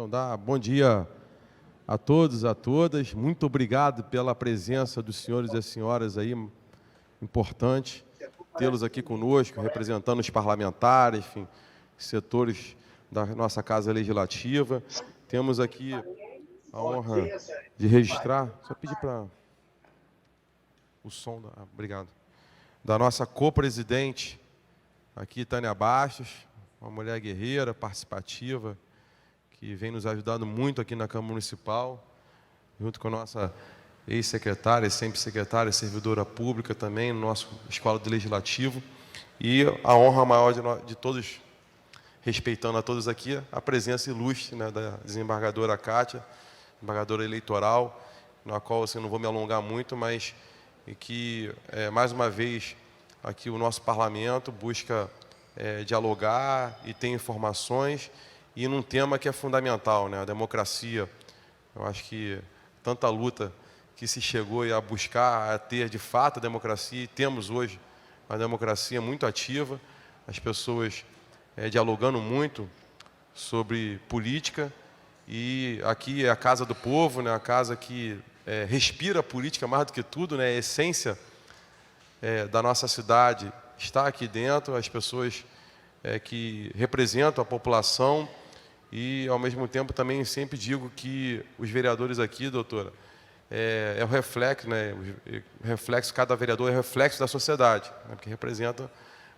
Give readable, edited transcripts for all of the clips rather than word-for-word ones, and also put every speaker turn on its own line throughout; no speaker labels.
Então, bom dia a todos, a todas. Muito obrigado pela presença dos senhores e das senhoras aí, importante tê-los aqui conosco, representando os parlamentares, enfim, setores da nossa Casa Legislativa. Temos aqui a honra de registrar, só pedir para o som, obrigado, da nossa co-presidente aqui, Tânia Bastos, uma mulher guerreira, participativa, que vem nos ajudando muito aqui na Câmara Municipal, junto com a nossa ex-secretária, sempre secretária, servidora pública também, no nosso Escola do Legislativo. E a honra maior de todos, respeitando a todos aqui, a presença ilustre, né, da desembargadora Kátia, desembargadora eleitoral, na qual assim, não vou me alongar muito, mas que, mais uma vez, aqui o nosso parlamento busca dialogar e ter informações, e num tema que é fundamental, né, a democracia. Eu acho que tanta luta que se chegou a buscar a ter, de fato, a democracia, e temos hoje uma democracia muito ativa, as pessoas dialogando muito sobre política, e aqui é a casa do povo, né, a casa que respira a política mais do que tudo, né, a essência da nossa cidade está aqui dentro, as pessoas que representam a população, e, ao mesmo tempo, também sempre digo que os vereadores aqui, doutora, é o reflexo, né? O reflexo, cada vereador é o reflexo da sociedade, né? Porque representa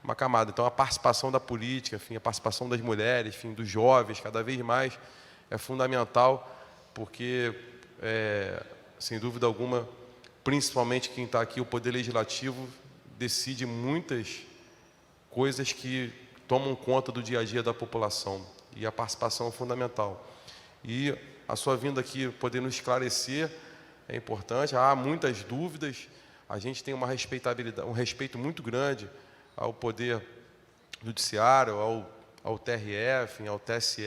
uma camada. Então, a participação da política, enfim, a participação das mulheres, enfim, dos jovens, cada vez mais é fundamental, porque, sem dúvida alguma, principalmente quem está aqui, o Poder Legislativo, decide muitas coisas que tomam conta do dia a dia da população, e a participação é fundamental. E a sua vinda aqui, poder nos esclarecer, é importante. Há muitas dúvidas, a gente tem uma respeitabilidade, um respeito muito grande ao Poder Judiciário, ao TRF, ao TSE,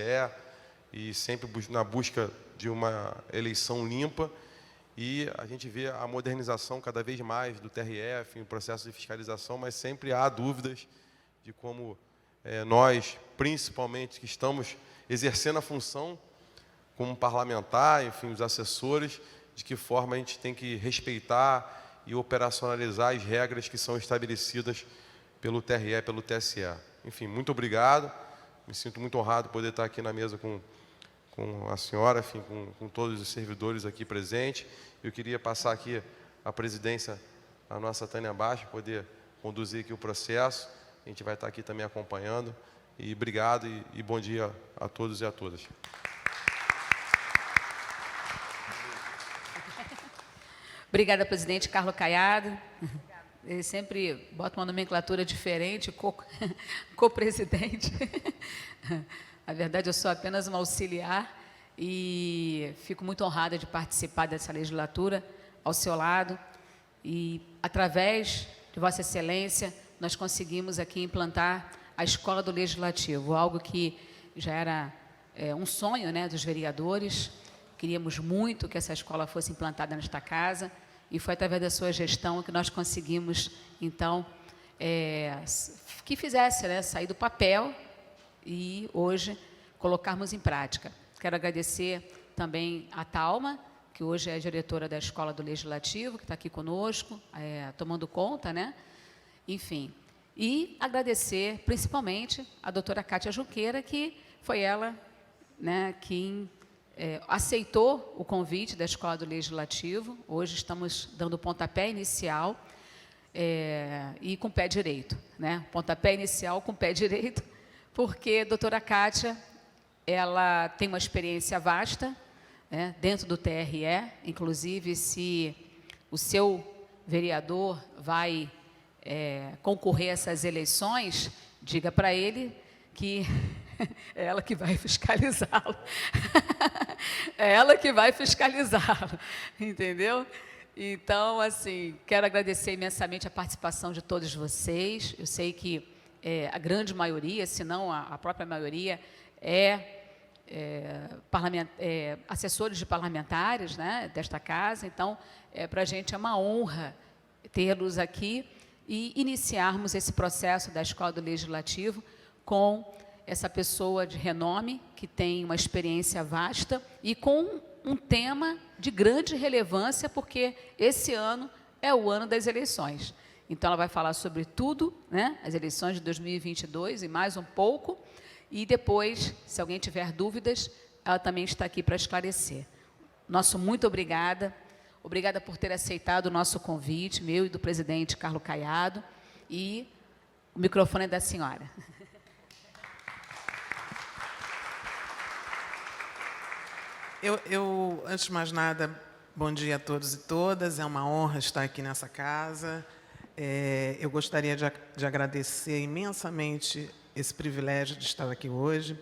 e sempre na busca de uma eleição limpa, e a gente vê a modernização cada vez mais do TRF, o processo de fiscalização, mas sempre há dúvidas de como nós, principalmente, que estamos exercendo a função como parlamentar, enfim, os assessores, de que forma a gente tem que respeitar e operacionalizar as regras que são estabelecidas pelo TRE, pelo TSE. Enfim, muito obrigado. Me sinto muito honrado poder estar aqui na mesa com a senhora, enfim, com todos os servidores aqui presentes. Eu queria passar aqui a presidência à nossa Tânia Bastos, poder conduzir aqui o processo. A gente vai estar aqui também acompanhando. E obrigado e bom dia a todos e a todas.
Obrigada, presidente Carlos Caiado. Ele sempre bota uma nomenclatura diferente, co-presidente. Na verdade, eu sou apenas uma auxiliar e fico muito honrada de participar dessa legislatura ao seu lado. E, através de Vossa Excelência, nós conseguimos aqui implantar a Escola do Legislativo, algo que já era um sonho, né, dos vereadores. Queríamos muito que essa escola fosse implantada nesta casa, e foi através da sua gestão que nós conseguimos, então, que fizesse, né, sair do papel e, hoje, colocarmos em prática. Quero agradecer também a Thalma, que hoje é a diretora da Escola do Legislativo, que está aqui conosco, tomando conta, né? Enfim, e agradecer, principalmente, a doutora Kátia Junqueira, que foi ela, né, quem aceitou o convite da Escola do Legislativo. Hoje estamos dando o pontapé inicial e com o pé direito, né? Pontapé inicial com o pé direito, porque a doutora Kátia, ela tem uma experiência vasta, né, dentro do TRE, inclusive, se o seu vereador vai concorrer a essas eleições, diga para ele que é ela que vai fiscalizá-lo. É ela que vai fiscalizá-lo, entendeu? Então, assim, quero agradecer imensamente a participação de todos vocês. Eu sei que a grande maioria, se não a própria maioria, assessores de parlamentares, né, desta casa. Então, para a gente é uma honra tê-los aqui e iniciarmos esse processo da Escola do Legislativo com essa pessoa de renome, que tem uma experiência vasta e com um tema de grande relevância, porque esse ano é o ano das eleições. Então, ela vai falar sobre tudo, né, as eleições de 2022 e mais um pouco, e depois, se alguém tiver dúvidas, ela também está aqui para esclarecer. Nosso muito obrigada. Obrigada por ter aceitado o nosso convite, meu e do presidente Carlos Caiado, e o microfone é da senhora.
Antes de mais nada, bom dia a todos e todas. É uma honra estar aqui nessa casa. Eu gostaria de agradecer imensamente esse privilégio de estar aqui hoje.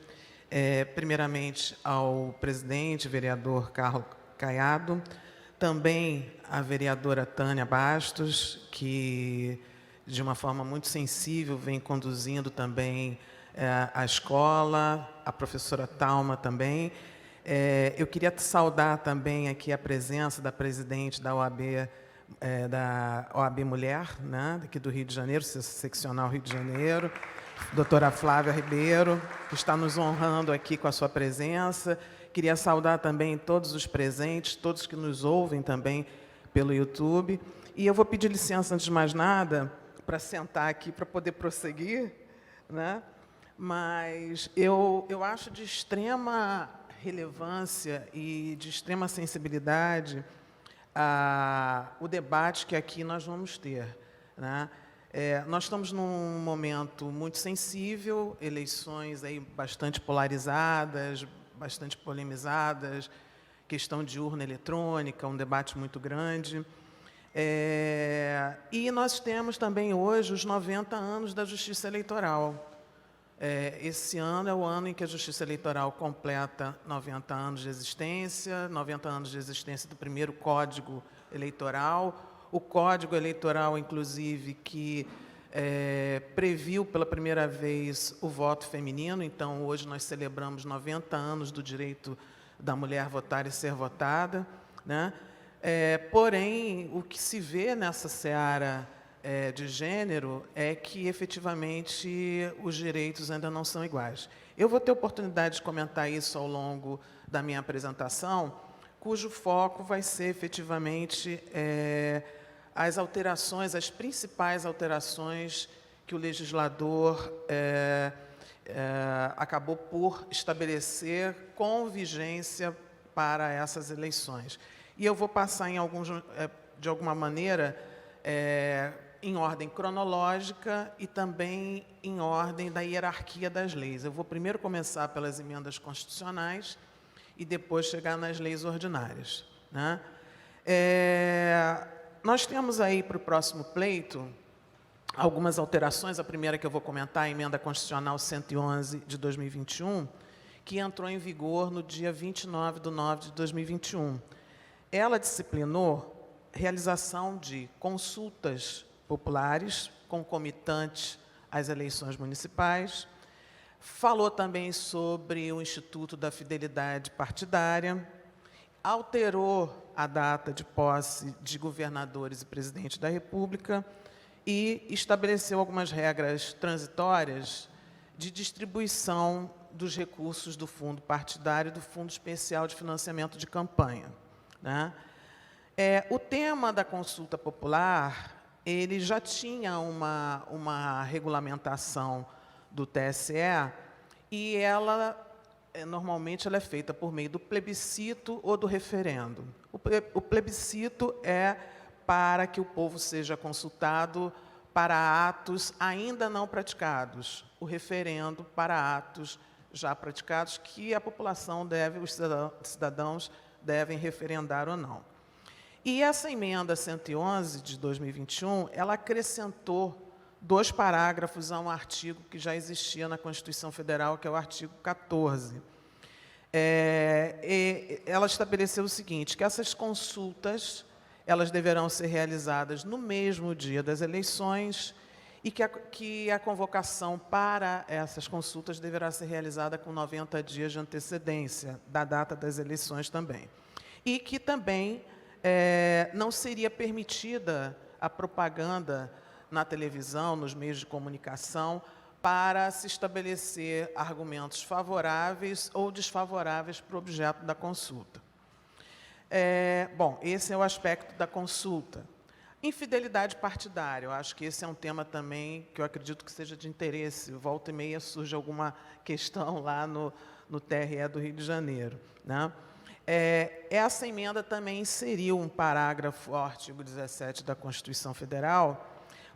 Primeiramente, ao presidente, vereador Carlos Caiado, também à vereadora Tânia Bastos, que, de uma forma muito sensível, vem conduzindo também a escola, a professora Talma também. Eu queria saudar também aqui a presença da presidente da OAB Mulher, né, aqui do Rio de Janeiro, seccional Rio de Janeiro, doutora Flávia Ribeiro, que está nos honrando aqui com a sua presença. Queria saudar também todos os presentes, todos que nos ouvem também pelo YouTube. E eu vou pedir licença, antes de mais nada, para sentar aqui, para poder prosseguir, né? Mas eu acho de extrema relevância e de extrema sensibilidade o debate que aqui nós vamos ter, né? Nós estamos num momento muito sensível, eleições aí bastante polarizadas, bastante polemizadas, questão de urna eletrônica, um debate muito grande. E nós temos também hoje os 90 anos da Justiça Eleitoral. Esse ano é o ano em que a Justiça Eleitoral completa 90 anos de existência, 90 anos de existência do primeiro Código Eleitoral. O Código Eleitoral, inclusive, que previu pela primeira vez o voto feminino. Então, hoje nós celebramos 90 anos do direito da mulher votar e ser votada, né? Porém, o que se vê nessa seara de gênero é que, efetivamente, os direitos ainda não são iguais. Eu vou ter oportunidade de comentar isso ao longo da minha apresentação, cujo foco vai ser, efetivamente, as alterações, as principais alterações que o legislador acabou por estabelecer com vigência para essas eleições. E eu vou passar de alguma maneira, em ordem cronológica e também em ordem da hierarquia das leis. Eu vou primeiro começar pelas emendas constitucionais e depois chegar nas leis ordinárias, né? Nós temos aí para o próximo pleito algumas alterações. A primeira que eu vou comentar é a Emenda Constitucional 111 de 2021, que entrou em vigor no dia 29/9/2021. Ela disciplinou realização de consultas populares concomitantes às eleições municipais, falou também sobre o Instituto da Fidelidade Partidária, alterou a data de posse de governadores e presidente da República e estabeleceu algumas regras transitórias de distribuição dos recursos do fundo partidário e do Fundo Especial de Financiamento de Campanha, né? O tema da consulta popular, ele já tinha uma regulamentação do TSE e ela, normalmente, ela é feita por meio do plebiscito ou do referendo. O plebiscito é para que o povo seja consultado para atos ainda não praticados. O referendo para atos já praticados que a população os cidadãos devem referendar ou não. E essa emenda 111 de 2021, ela acrescentou 2 parágrafos a um artigo que já existia na Constituição Federal, que é o artigo 14. Ela estabeleceu o seguinte, que essas consultas, elas deverão ser realizadas no mesmo dia das eleições e que a convocação para essas consultas deverá ser realizada com 90 dias de antecedência da data das eleições também. E que também não seria permitida a propaganda na televisão, nos meios de comunicação, para se estabelecer argumentos favoráveis ou desfavoráveis para o objeto da consulta. Bom, esse é o aspecto da consulta. Infidelidade partidária, eu acho que esse é um tema também que eu acredito que seja de interesse. Volta e meia surge alguma questão lá no TRE do Rio de Janeiro, né? Essa emenda também inseriu um parágrafo ao artigo 17 da Constituição Federal,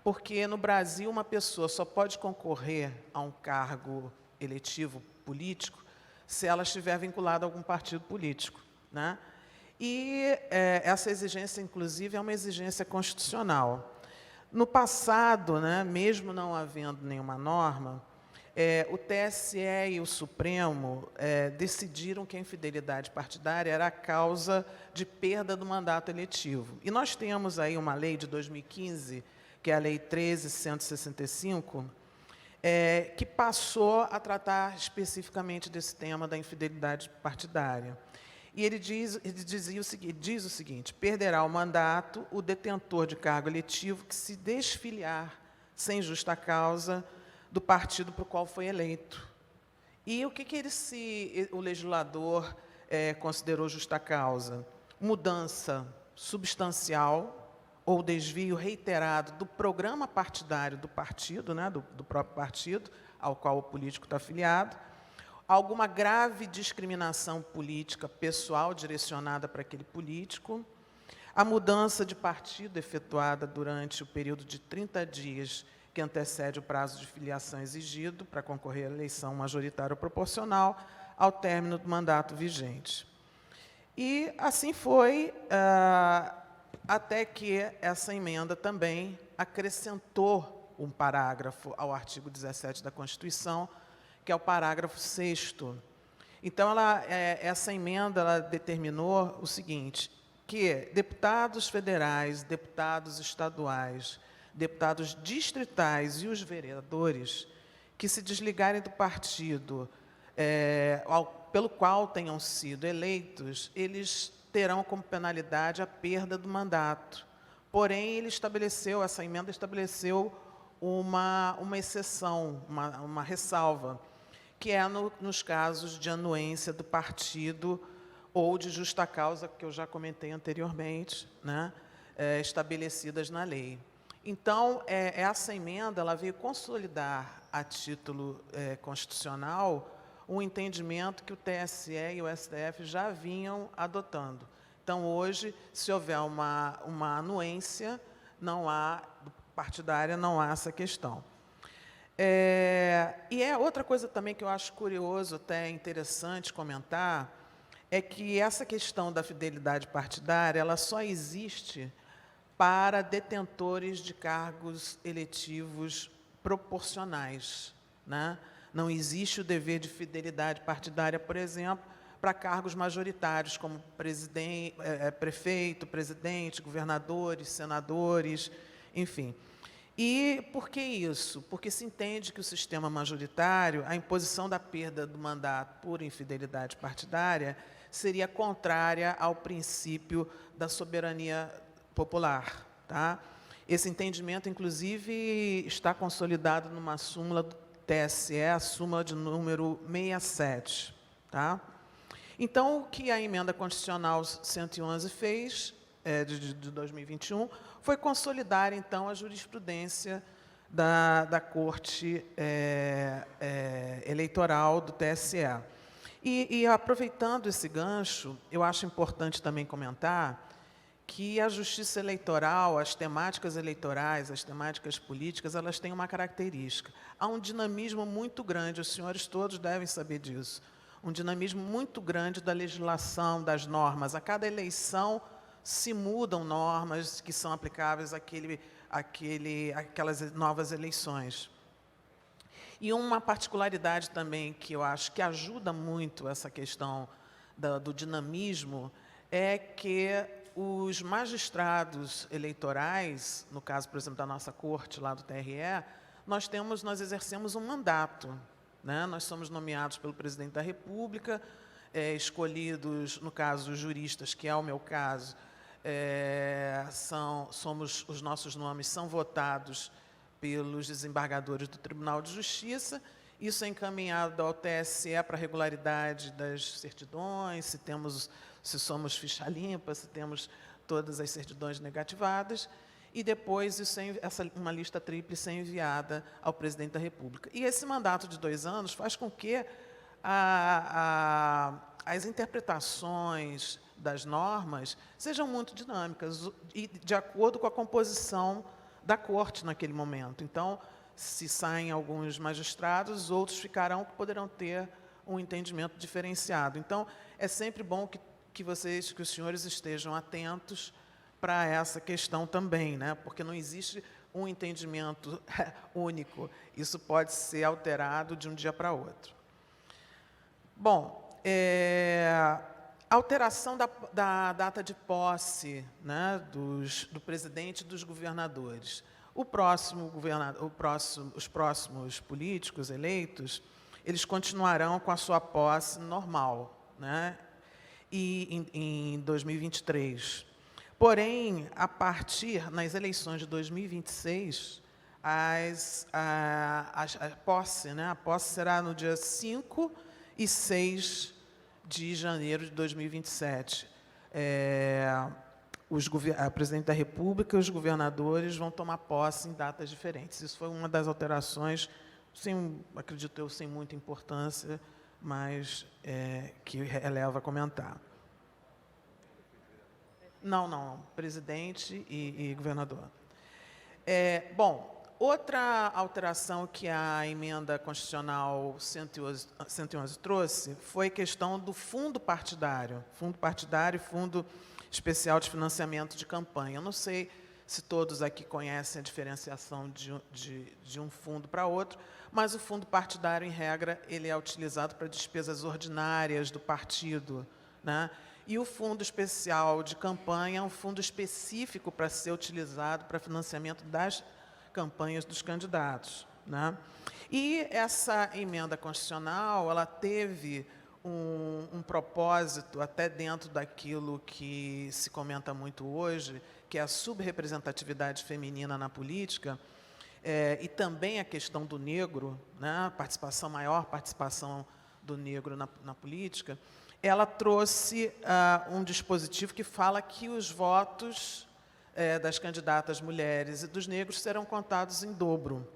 porque no Brasil uma pessoa só pode concorrer a um cargo eletivo político se ela estiver vinculada a algum partido político, né? E essa exigência, inclusive, é uma exigência constitucional. No passado, né, mesmo não havendo nenhuma norma, o TSE e o Supremo decidiram que a infidelidade partidária era a causa de perda do mandato eletivo. E nós temos aí uma lei de 2015, que é a Lei 13.165, que passou a tratar especificamente desse tema da infidelidade partidária. E ele diz o seguinte: perderá o mandato o detentor de cargo eletivo que se desfiliar sem justa causa do partido para o qual foi eleito. E o que o legislador considerou justa causa? Mudança substancial ou desvio reiterado do programa partidário do partido, né, do próprio partido ao qual o político está afiliado, alguma grave discriminação política pessoal direcionada para aquele político, a mudança de partido efetuada durante o período de 30 dias que antecede o prazo de filiação exigido para concorrer à eleição majoritária ou proporcional ao término do mandato vigente. E assim foi, até que essa emenda também acrescentou um parágrafo ao artigo 17 da Constituição, que é o parágrafo 6º. Então, essa emenda ela determinou o seguinte, que deputados federais, deputados estaduais, deputados distritais e os vereadores que se desligarem do partido pelo qual tenham sido eleitos, eles terão como penalidade a perda do mandato. Porém, essa emenda estabeleceu uma exceção, uma ressalva, que é nos casos de anuência do partido ou de justa causa, que eu já comentei anteriormente, né, estabelecidas na lei. Então, essa emenda ela veio consolidar, a título constitucional, um entendimento que o TSE e o STF já vinham adotando. Então, hoje, se houver uma anuência partidária, não há essa questão. E outra coisa também que eu acho curioso, até interessante comentar, é que essa questão da fidelidade partidária ela só existe para detentores de cargos eletivos proporcionais, né? Não existe o dever de fidelidade partidária, por exemplo, para cargos majoritários, como prefeito, presidente, governadores, senadores, enfim. E por que isso? Porque se entende que o sistema majoritário, a imposição da perda do mandato por infidelidade partidária, seria contrária ao princípio da soberania popular. Tá? Esse entendimento, inclusive, está consolidado numa súmula do TSE, a súmula de número 67. Tá? Então, o que a Emenda Constitucional 111 fez, de 2021, foi consolidar, então, a jurisprudência da Corte Eleitoral do TSE. E, aproveitando esse gancho, eu acho importante também comentar que a justiça eleitoral, as temáticas eleitorais, as temáticas políticas, elas têm uma característica. Há um dinamismo muito grande, os senhores todos devem saber disso, um dinamismo muito grande da legislação, das normas. A cada eleição se mudam normas que são aplicáveis àquelas novas eleições. E uma particularidade também que eu acho que ajuda muito essa questão do dinamismo é que os magistrados eleitorais, no caso, por exemplo, da nossa corte, lá do TRE, nós exercemos um mandato, né? Nós somos nomeados pelo presidente da República, escolhidos, no caso, os juristas, que é o meu caso, os nossos nomes são votados pelos desembargadores do Tribunal de Justiça. Isso é encaminhado ao TSE para regularidade das certidões, se somos ficha limpa, se temos todas as certidões negativadas, e depois uma lista tríplice é enviada ao presidente da República. E esse mandato de 2 anos faz com que as interpretações das normas sejam muito dinâmicas e de acordo com a composição da corte naquele momento. Então, se saem alguns magistrados, outros poderão ter um entendimento diferenciado. Então, é sempre bom que os senhores estejam atentos para essa questão também, né? Porque não existe um entendimento único. Isso pode ser alterado de um dia para outro. Bom, alteração da data de posse, né, do presidente e dos governadores. Os próximos políticos eleitos, eles continuarão com a sua posse normal, né, em 2023. Porém, nas eleições de 2026, a posse será no dia 5 e 6 de janeiro de 2027. O presidente da República e os governadores vão tomar posse em datas diferentes. Isso foi uma das alterações, acredito eu, sem muita importância, mas que releva a comentar. Não, presidente e governador. Bom, outra alteração que a emenda constitucional 111 trouxe foi a questão do fundo partidário. Fundo partidário e fundo especial de financiamento de campanha. Eu não sei se todos aqui conhecem a diferenciação de um fundo para outro, mas o fundo partidário, em regra, ele é utilizado para despesas ordinárias do partido, né? E o fundo especial de campanha é um fundo específico para ser utilizado para financiamento das campanhas dos candidatos, né? E essa emenda constitucional, ela teve um propósito, até dentro daquilo que se comenta muito hoje, que é a subrepresentatividade feminina na política, e também a questão do negro, né, maior participação do negro na política. Ela trouxe um dispositivo que fala que os votos das candidatas mulheres e dos negros serão contados em dobro.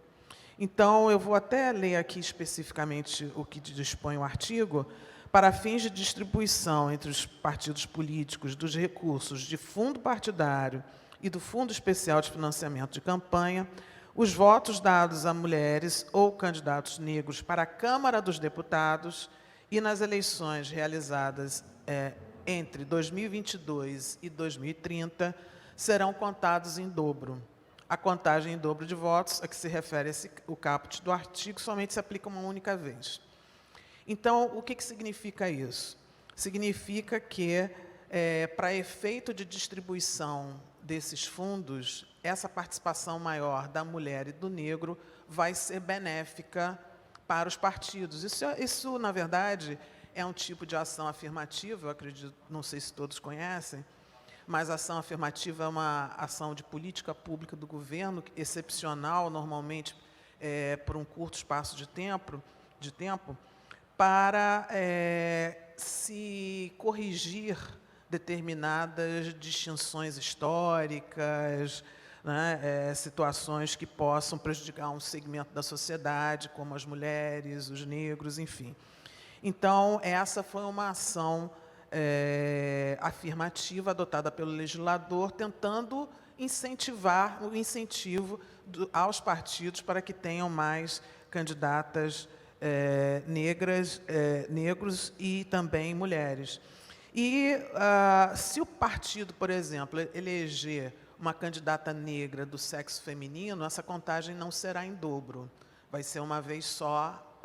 Então, eu vou até ler aqui especificamente o que dispõe o artigo. Para fins de distribuição entre os partidos políticos dos recursos de fundo partidário e do Fundo Especial de Financiamento de Campanha, os votos dados a mulheres ou candidatos negros para a Câmara dos Deputados e nas eleições realizadas entre 2022 e 2030 serão contados em dobro. A contagem em dobro de votos a que se refere o caput do artigo somente se aplica uma única vez. Então, o que significa isso? Significa que, para efeito de distribuição desses fundos, essa participação maior da mulher e do negro vai ser benéfica para os partidos. Isso, na verdade, é um tipo de ação afirmativa, eu acredito, não sei se todos conhecem, mas a ação afirmativa é uma ação de política pública do governo, excepcional, normalmente, por um curto espaço de tempo, para se corrigir determinadas distinções históricas, né, situações que possam prejudicar um segmento da sociedade, como as mulheres, os negros, enfim. Então, essa foi uma ação afirmativa adotada pelo legislador, tentando incentivar o incentivo aos partidos para que tenham mais candidatas negros e também mulheres. E se o partido, por exemplo, eleger uma candidata negra do sexo feminino, essa contagem não será em dobro. Vai ser uma vez só,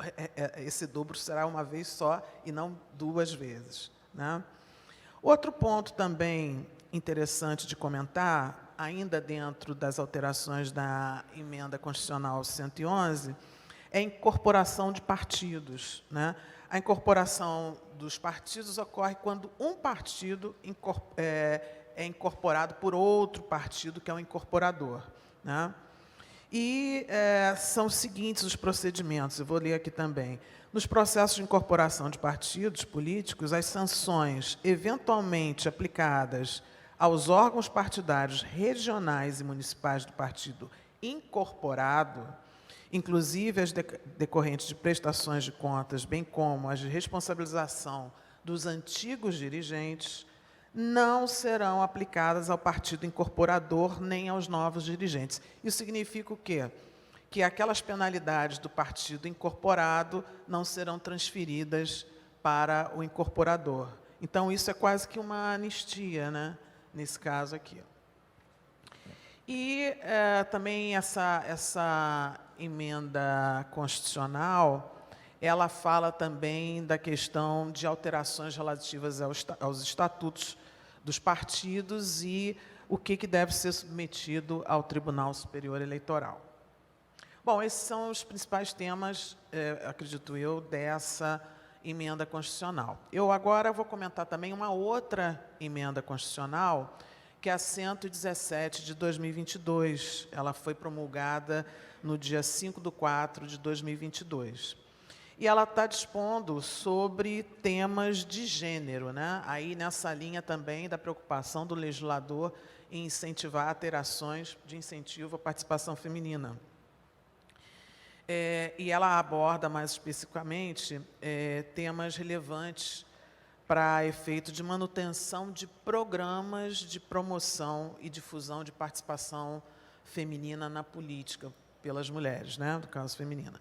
esse dobro será uma vez só e não 2 vezes, né? Outro ponto também interessante de comentar, ainda dentro das alterações da emenda constitucional 111, é a incorporação de partidos, né? A incorporação dos partidos ocorre quando um partido é incorporado por outro partido, que é o incorporador, né? E são os seguintes os procedimentos, eu vou ler aqui também. Nos processos de incorporação de partidos políticos, as sanções eventualmente aplicadas aos órgãos partidários regionais e municipais do partido incorporado, inclusive as decorrentes de prestações de contas, bem como as de responsabilização dos antigos dirigentes, não serão aplicadas ao partido incorporador nem aos novos dirigentes. Isso significa o quê? Que aquelas penalidades do partido incorporado não serão transferidas para o incorporador. Então, isso é quase que uma anistia, né? Nesse caso aqui. E também essa emenda constitucional, ela fala também da questão de alterações relativas aos estatutos dos partidos e o que deve ser submetido ao Tribunal Superior Eleitoral. Bom, esses são os principais temas, acredito eu, dessa emenda constitucional. Eu agora vou comentar também uma outra emenda constitucional, que é a 117 de 2022. Ela foi promulgada no dia 5/4/2022. E ela está dispondo sobre temas de gênero, né? Aí nessa linha também da preocupação do legislador em incentivar a ter ações de incentivo à participação feminina. E ela aborda mais especificamente temas relevantes para efeito de manutenção de programas de promoção e difusão de participação feminina na política pelas mulheres, né? No caso feminina.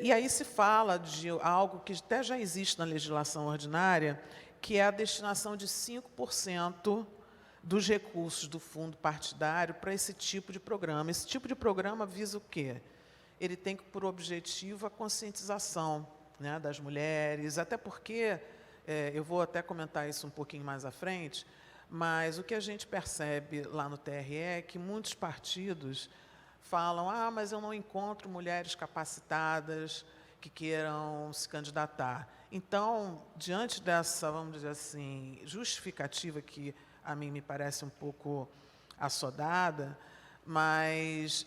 E aí se fala de algo que até já existe na legislação ordinária, que é a destinação de 5% dos recursos do fundo partidário para esse tipo de programa. Esse tipo de programa visa o quê? Ele tem por objetivo a conscientização, né, das mulheres, até porque, eu vou até comentar isso um pouquinho mais à frente, mas o que a gente percebe lá no TRE é que muitos partidos falam, mas eu não encontro mulheres capacitadas que queiram se candidatar. Então, diante dessa, vamos dizer assim, justificativa que a mim me parece um pouco assodada, mas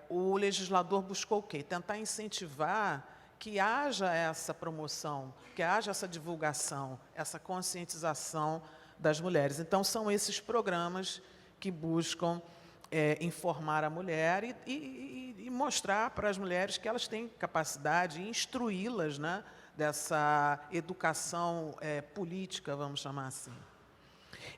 o legislador buscou o quê? Tentar incentivar que haja essa promoção, que haja essa divulgação, essa conscientização das mulheres. Então, são esses programas que buscam informar a mulher e mostrar para as mulheres que elas têm capacidade e instruí-las, né, dessa educação política, vamos chamar assim.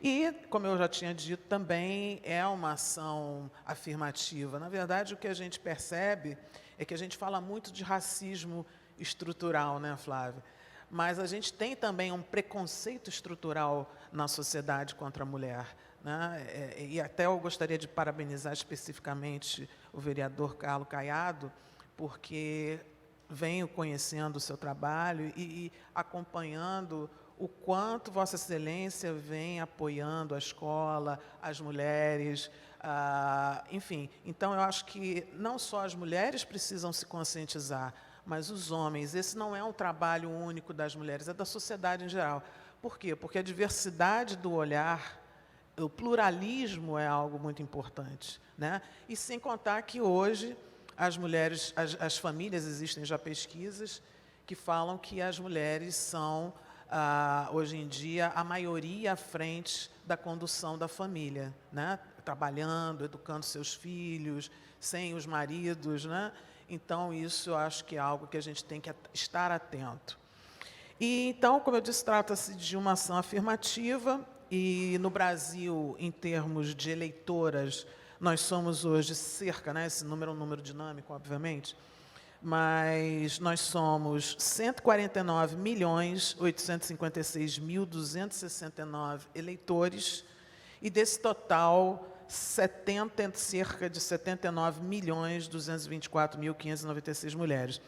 E, como eu já tinha dito, também é uma ação afirmativa. Na verdade, o que a gente percebe é que a gente fala muito de racismo estrutural, né, Flávia? Mas a gente tem também um preconceito estrutural na sociedade contra a mulher, né? E até eu gostaria de parabenizar especificamente o vereador Carlos Caiado, porque venho conhecendo o seu trabalho e acompanhando o quanto Vossa Excelência vem apoiando a escola, as mulheres, enfim. Então, eu acho que não só as mulheres precisam se conscientizar, mas os homens. Esse não é um trabalho único das mulheres, é da sociedade em geral. Por quê? Porque a diversidade do olhar, o pluralismo é algo muito importante, né? E sem contar que hoje as mulheres, as famílias, existem já pesquisas que falam que as mulheres são, hoje em dia, a maioria à frente da condução da família, né? Trabalhando, educando seus filhos, sem os maridos, né? Então, isso eu acho que é algo que a gente tem que estar atento. E, então, como eu disse, trata-se de uma ação afirmativa. E no Brasil, em termos de eleitoras, nós somos hoje cerca, né, esse número é um número dinâmico, obviamente, mas nós somos 149.856.269 eleitores, e desse total, cerca de 79.224.596 mulheres.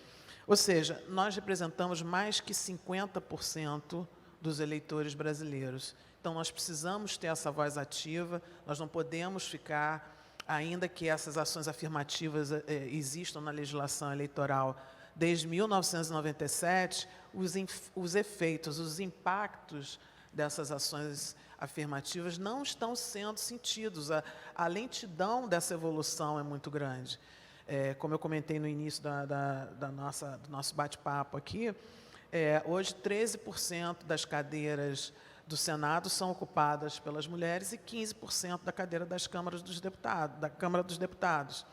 Ou seja, nós representamos mais que 50% dos eleitores brasileiros. Então, nós precisamos ter essa voz ativa, nós não podemos ficar, ainda que essas ações afirmativas existam na legislação eleitoral desde 1997, os efeitos, os impactos dessas ações afirmativas não estão sendo sentidos. A lentidão dessa evolução é muito grande. Como eu comentei no início do nosso bate-papo aqui, hoje 13% das cadeiras do Senado são ocupadas pelas mulheres e 15% da cadeira das câmaras dos deputados, da Câmara dos Deputados.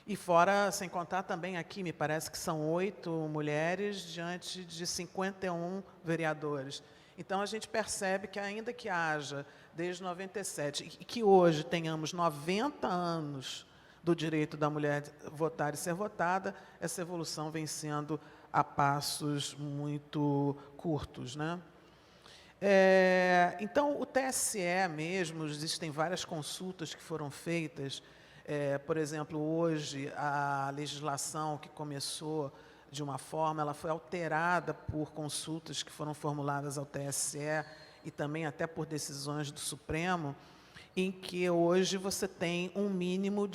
E fora, sem contar também aqui, me parece que são 8 mulheres diante de 51 vereadores. Então, a gente percebe que, ainda que haja, desde 97, e que hoje tenhamos 90 anos do direito da mulher votar e ser votada, essa evolução vem sendo a passos muito curtos, né? Então, o TSE mesmo, existem várias consultas que foram feitas. Por exemplo, hoje, a legislação que começou de uma forma, ela foi alterada por consultas que foram formuladas ao TSE e também até por decisões do Supremo, em que hoje você tem um mínimo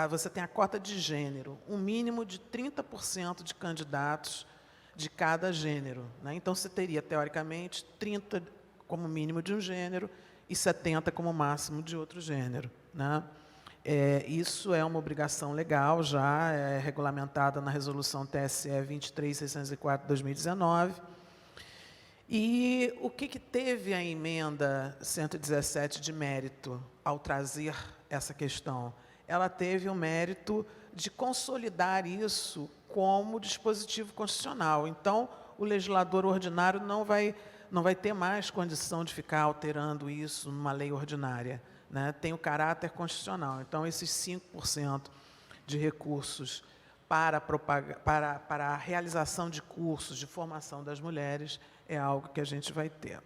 você tem a cota de gênero, um mínimo de 30% de candidatos de cada gênero, né? Então, você teria, teoricamente, 30 como mínimo de um gênero e 70 como máximo de outro gênero, né? Isso é uma obrigação legal, já é regulamentada na Resolução TSE 23.604 de 2019. E o que teve a emenda 117 de mérito ao trazer essa questão? Ela teve o mérito de consolidar isso como dispositivo constitucional. Então, o legislador ordinário não vai ter mais condição de ficar alterando isso numa lei ordinária, né? Tem o caráter constitucional. Então, esses 5% de recursos para a realização de cursos de formação das mulheres é algo que a gente vai ter.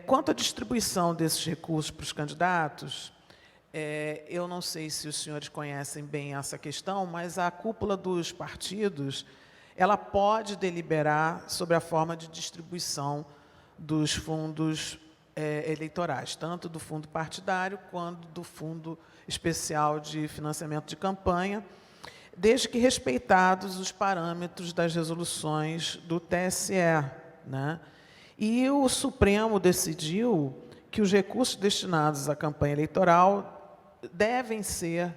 Quanto à distribuição desses recursos para os candidatos, eu não sei se os senhores conhecem bem essa questão, mas a cúpula dos partidos, ela pode deliberar sobre a forma de distribuição dos fundos eleitorais, tanto do fundo partidário quanto do fundo especial de financiamento de campanha, desde que respeitados os parâmetros das resoluções do TSE, né? E o Supremo decidiu que os recursos destinados à campanha eleitoral devem ser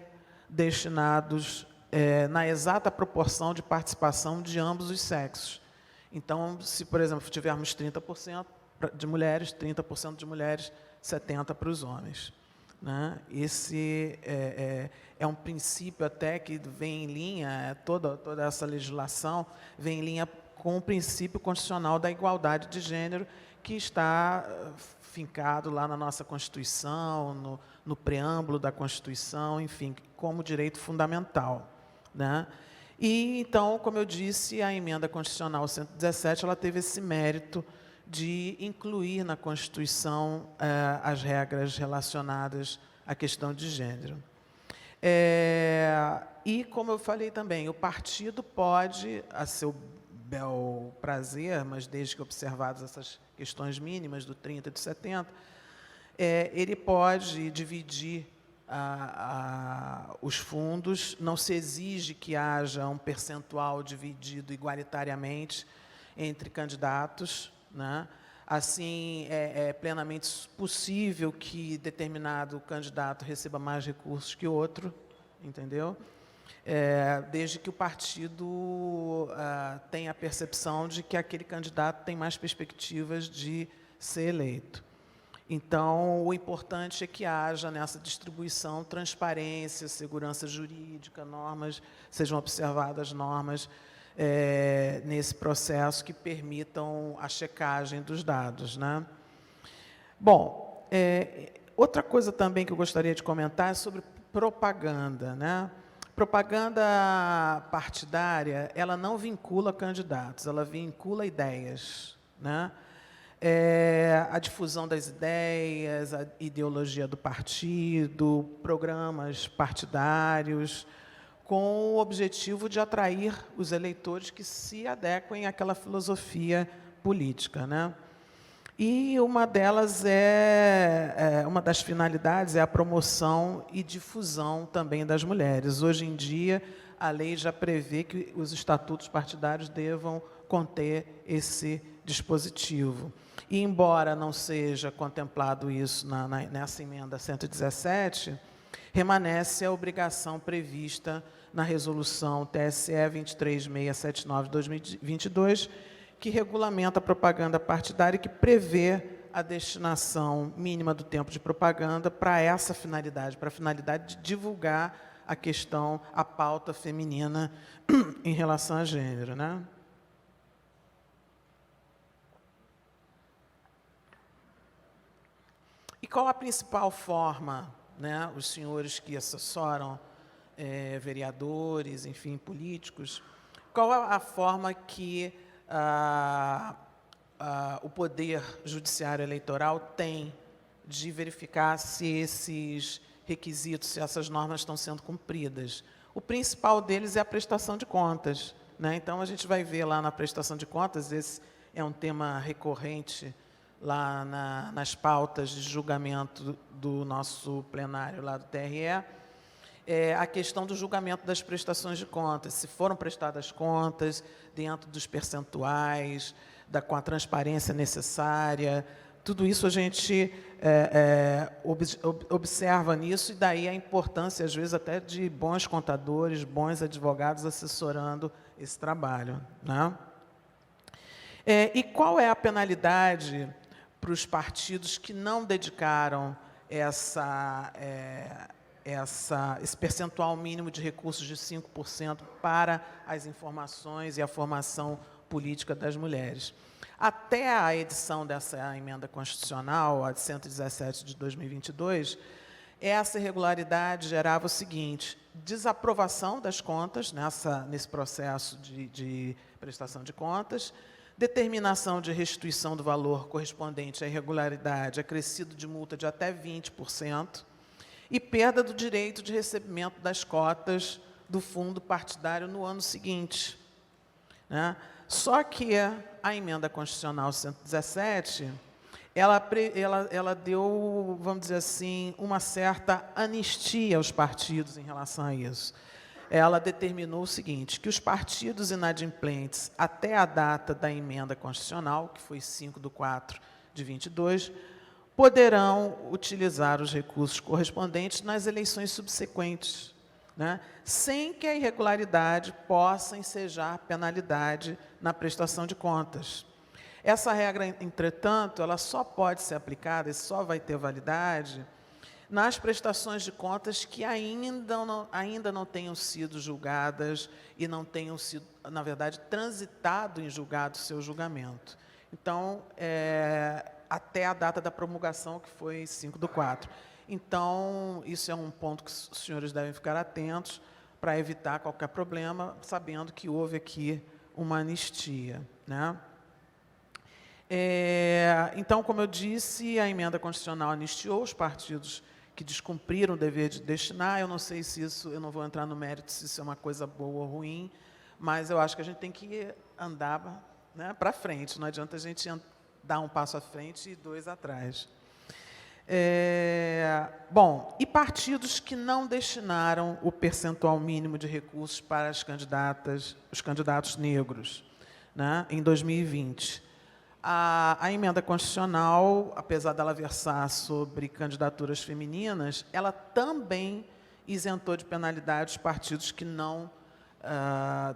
destinados na exata proporção de participação de ambos os sexos. Então, se, por exemplo, tivermos 30% de mulheres, 30% de mulheres, 70% para os homens, né? Esse é um princípio até que vem em linha, toda essa legislação vem em linha com o princípio constitucional da igualdade de gênero, que está fincado lá na nossa Constituição, no preâmbulo da Constituição, enfim, como direito fundamental, né? E, então, como eu disse, a emenda constitucional 117, ela teve esse mérito de incluir na Constituição as regras relacionadas à questão de gênero. E, como eu falei também, o partido pode, a seu bel prazer, mas desde que observadas essas questões mínimas do 30 e do 70, ele pode dividir os fundos, não se exige que haja um percentual dividido igualitariamente entre candidatos, né? Assim, é plenamente possível que determinado candidato receba mais recursos que outro, entendeu? Desde que o partido tenha a percepção de que aquele candidato tem mais perspectivas de ser eleito. Então, o importante é que haja nessa distribuição transparência, segurança jurídica, sejam observadas normas nesse processo que permitam a checagem dos dados, né? Bom, outra coisa também que eu gostaria de comentar é sobre propaganda, né? Propaganda partidária, ela não vincula candidatos, ela vincula ideias, né? A difusão das ideias, a ideologia do partido, programas partidários, com o objetivo de atrair os eleitores que se adequem àquela filosofia política, né? E uma delas uma das finalidades é a promoção e difusão também das mulheres. Hoje em dia, a lei já prevê que os estatutos partidários devam conter esse dispositivo. E, embora não seja contemplado isso nessa emenda 117, remanesce a obrigação prevista na resolução TSE 23679 de 2022, que regulamenta a propaganda partidária e que prevê a destinação mínima do tempo de propaganda para essa finalidade, para a finalidade de divulgar a questão, a pauta feminina em relação a gênero, né? E qual a principal forma, né, os senhores que assessoram vereadores, enfim, políticos, qual a forma que o Poder Judiciário Eleitoral tem de verificar se esses requisitos, se essas normas estão sendo cumpridas? O principal deles é a prestação de contas, né? Então, a gente vai ver lá na prestação de contas, esse é um tema recorrente lá nas pautas de julgamento do nosso plenário lá do TRE, a questão do julgamento das prestações de contas, se foram prestadas contas dentro dos percentuais, com a transparência necessária, tudo isso a gente observa nisso, e daí a importância, às vezes, até de bons contadores, bons advogados assessorando esse trabalho, né? E qual é a penalidade para os partidos que não dedicaram esse percentual mínimo de recursos de 5% para as informações e a formação política das mulheres? Até a edição dessa emenda constitucional, a de 117 de 2022, essa irregularidade gerava o seguinte: desaprovação das contas nesse processo de prestação de contas, determinação de restituição do valor correspondente à irregularidade acrescido de multa de até 20% e perda do direito de recebimento das cotas do fundo partidário no ano seguinte, né? Só que a emenda constitucional 117, ela deu, vamos dizer assim, uma certa anistia aos partidos em relação a isso. Ela determinou o seguinte, que os partidos inadimplentes, até a data da emenda constitucional, que foi 5/4/22, poderão utilizar os recursos correspondentes nas eleições subsequentes, né, sem que a irregularidade possa ensejar penalidade na prestação de contas. Essa regra, entretanto, ela só pode ser aplicada e só vai ter validade nas prestações de contas que ainda não tenham sido julgadas e não tenham sido, na verdade, transitado em julgado o seu julgamento. Então, até a data da promulgação, que foi 5/4. Então, isso é um ponto que os senhores devem ficar atentos para evitar qualquer problema, sabendo que houve aqui uma anistia, né? Então, como eu disse, a emenda constitucional anistiou os partidos que descumpriram o dever de destinar. Eu não sei se isso, eu não vou entrar no mérito se isso é uma coisa boa ou ruim, mas eu acho que a gente tem que andar, né, para frente. Não adianta a gente dar um passo à frente e 2 atrás. Bom, e partidos que não destinaram o percentual mínimo de recursos para os candidatos negros, né, em 2020. A emenda constitucional, apesar dela versar sobre candidaturas femininas, ela também isentou de penalidade os partidos que não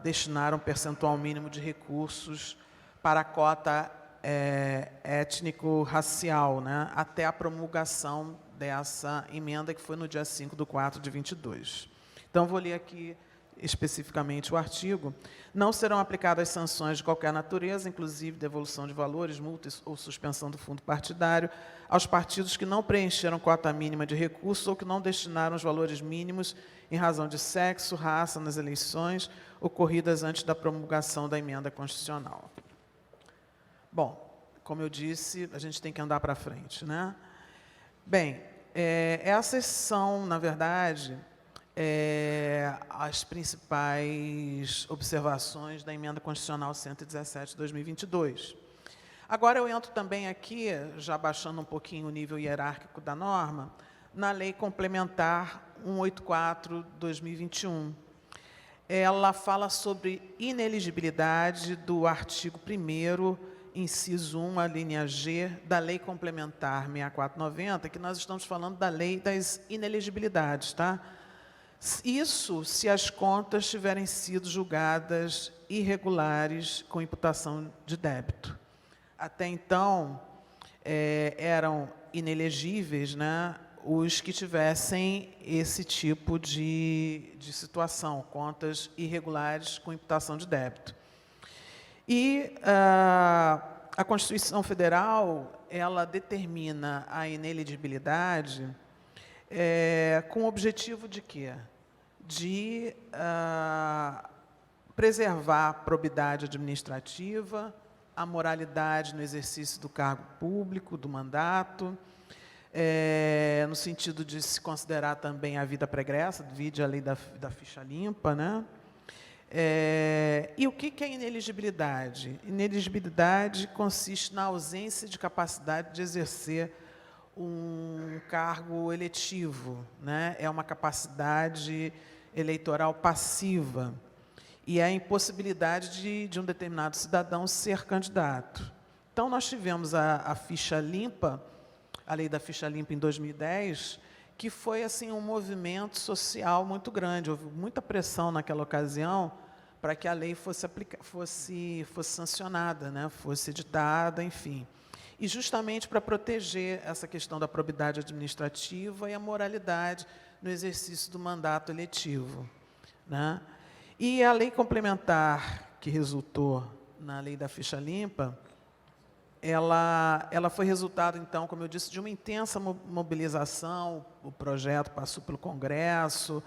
destinaram percentual mínimo de recursos para a cota étnico-racial, né, até a promulgação dessa emenda, que foi no dia 5/4/22. Então, vou ler aqui especificamente o artigo. Não serão aplicadas sanções de qualquer natureza, inclusive devolução de valores, multas ou suspensão do fundo partidário, aos partidos que não preencheram cota mínima de recursos ou que não destinaram os valores mínimos em razão de sexo, raça nas eleições ocorridas antes da promulgação da emenda constitucional. Bom, como eu disse, a gente tem que andar para frente, né? Bem, essas são, na verdade, as principais observações da emenda constitucional 117 de 2022. Agora eu entro também aqui, já baixando um pouquinho o nível hierárquico da norma, na Lei Complementar 184/2021. Ela fala sobre ineligibilidade do artigo 1º inciso 1, a linha G, da Lei Complementar 6490, que nós estamos falando da Lei das Inelegibilidades, tá? Isso se as contas tiverem sido julgadas irregulares com imputação de débito. Até então, eram inelegíveis, né, os que tivessem esse tipo de situação, contas irregulares com imputação de débito. E a Constituição Federal, ela determina a inelegibilidade com o objetivo de quê? De preservar a probidade administrativa, a moralidade no exercício do cargo público, do mandato, no sentido de se considerar também a vida pregressa, vide a lei da ficha limpa, né? E o que é inelegibilidade? Inelegibilidade consiste na ausência de capacidade de exercer um cargo eletivo, né? É uma capacidade eleitoral passiva e a impossibilidade de um determinado cidadão ser candidato. Então, nós tivemos a ficha limpa, a lei da ficha limpa em 2010, que foi assim um movimento social muito grande. Houve muita pressão naquela ocasião para que a lei fosse sancionada, né? Fosse editada, enfim. E justamente para proteger essa questão da probidade administrativa e a moralidade no exercício do mandato eletivo, né? E a lei complementar que resultou na lei da ficha limpa, ela foi resultado, então, como eu disse, de uma intensa mobilização. O projeto passou pelo Congresso,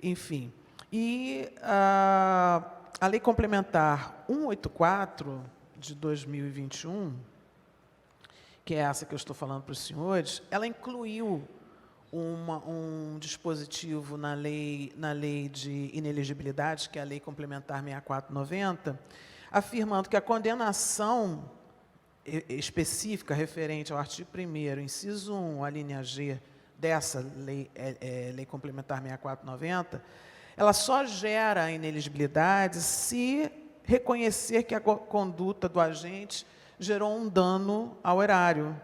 enfim. E a Lei Complementar 184, de 2021, que é essa que eu estou falando para os senhores, ela incluiu um dispositivo na lei de inelegibilidade, que é a Lei Complementar 6490, afirmando que a condenação específica referente ao artigo 1º, inciso 1, a linha G dessa lei, lei complementar 6490, ela só gera a inelegibilidade se reconhecer que a conduta do agente gerou um dano ao erário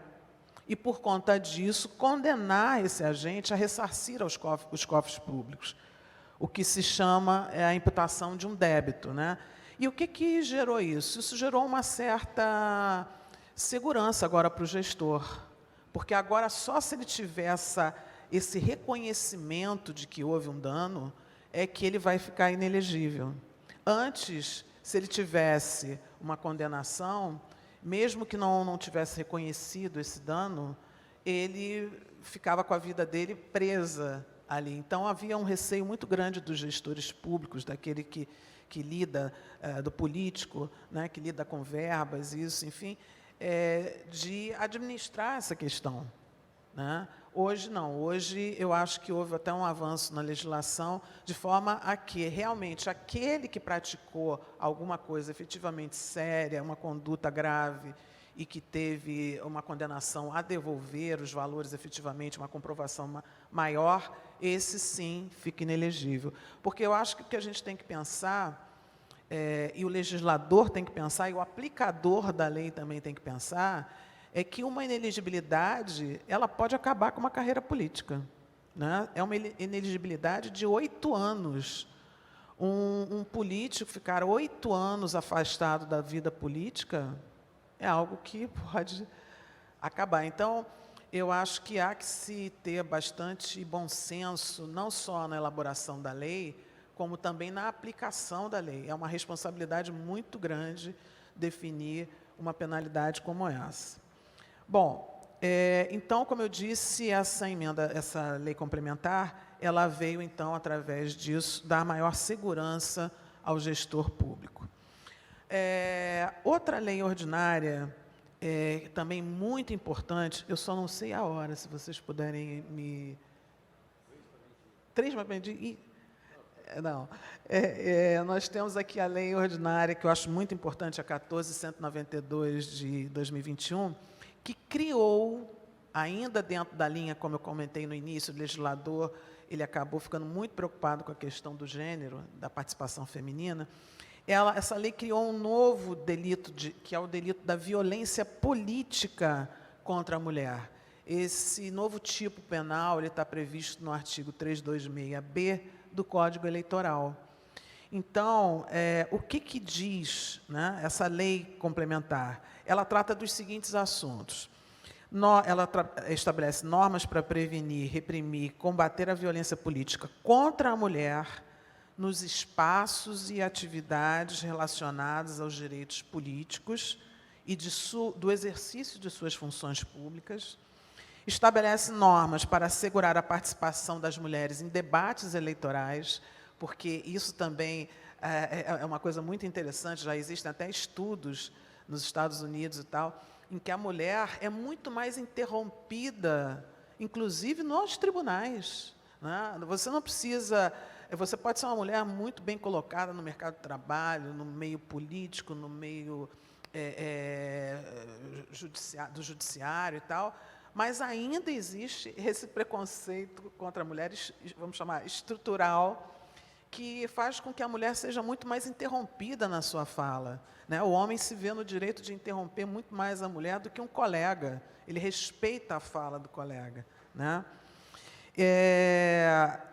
e, por conta disso, condenar esse agente a ressarcir os cofres públicos, o que se chama a imputação de um débito, né? E o que gerou isso? Isso gerou uma certa segurança agora para o gestor, porque agora só se ele tiver esse reconhecimento de que houve um dano é que ele vai ficar inelegível. Antes, se ele tivesse uma condenação, mesmo que não tivesse reconhecido esse dano, ele ficava com a vida dele presa ali. Então, havia um receio muito grande dos gestores públicos, daquele que lida, do político, né, que lida com verbas, isso, enfim, de administrar essa questão, né? Hoje não, hoje eu acho que houve até um avanço na legislação, de forma a que realmente aquele que praticou alguma coisa efetivamente séria, uma conduta grave, e que teve uma condenação a devolver os valores efetivamente, uma comprovação maior, esse sim fica inelegível. Porque eu acho que o que a gente tem que pensar, e o legislador tem que pensar, e o aplicador da lei também tem que pensar, é que uma inelegibilidade, ela pode acabar com uma carreira política, né? É uma inelegibilidade de 8 anos. Um político ficar 8 anos afastado da vida política é algo que pode acabar. Então, eu acho que há que se ter bastante bom senso, não só na elaboração da lei, como também na aplicação da lei. É uma responsabilidade muito grande definir uma penalidade como essa. Bom, então, como eu disse, essa lei complementar, ela veio, então, através disso, dar maior segurança ao gestor público. Outra lei ordinária, também muito importante, eu só não sei a hora, se vocês puderem me... 3 para medir? Não. Nós temos aqui a lei ordinária, que eu acho muito importante, a 14.192 de 2021, que criou, ainda dentro da linha, como eu comentei no início, o legislador, ele acabou ficando muito preocupado com a questão do gênero, da participação feminina, essa lei criou um novo delito, que é o delito da violência política contra a mulher. Esse novo tipo penal está previsto no artigo 326B do Código Eleitoral. Então, o que diz, né, essa lei complementar? Ela trata dos seguintes assuntos. Ela estabelece normas para prevenir, reprimir, combater a violência política contra a mulher nos espaços e atividades relacionados aos direitos políticos e do exercício de suas funções públicas. Estabelece normas para assegurar a participação das mulheres em debates eleitorais, porque isso também é uma coisa muito interessante, já existem até estudos nos Estados Unidos e tal, em que a mulher é muito mais interrompida, inclusive nos tribunais, né? Você não precisa... Você pode ser uma mulher muito bem colocada no mercado de trabalho, no meio político, no meio do judiciário e tal, mas ainda existe esse preconceito contra a mulher, vamos chamar estrutural, que faz com que a mulher seja muito mais interrompida na sua fala, né? O homem se vê no direito de interromper muito mais a mulher do que um colega. Ele respeita a fala do colega, né?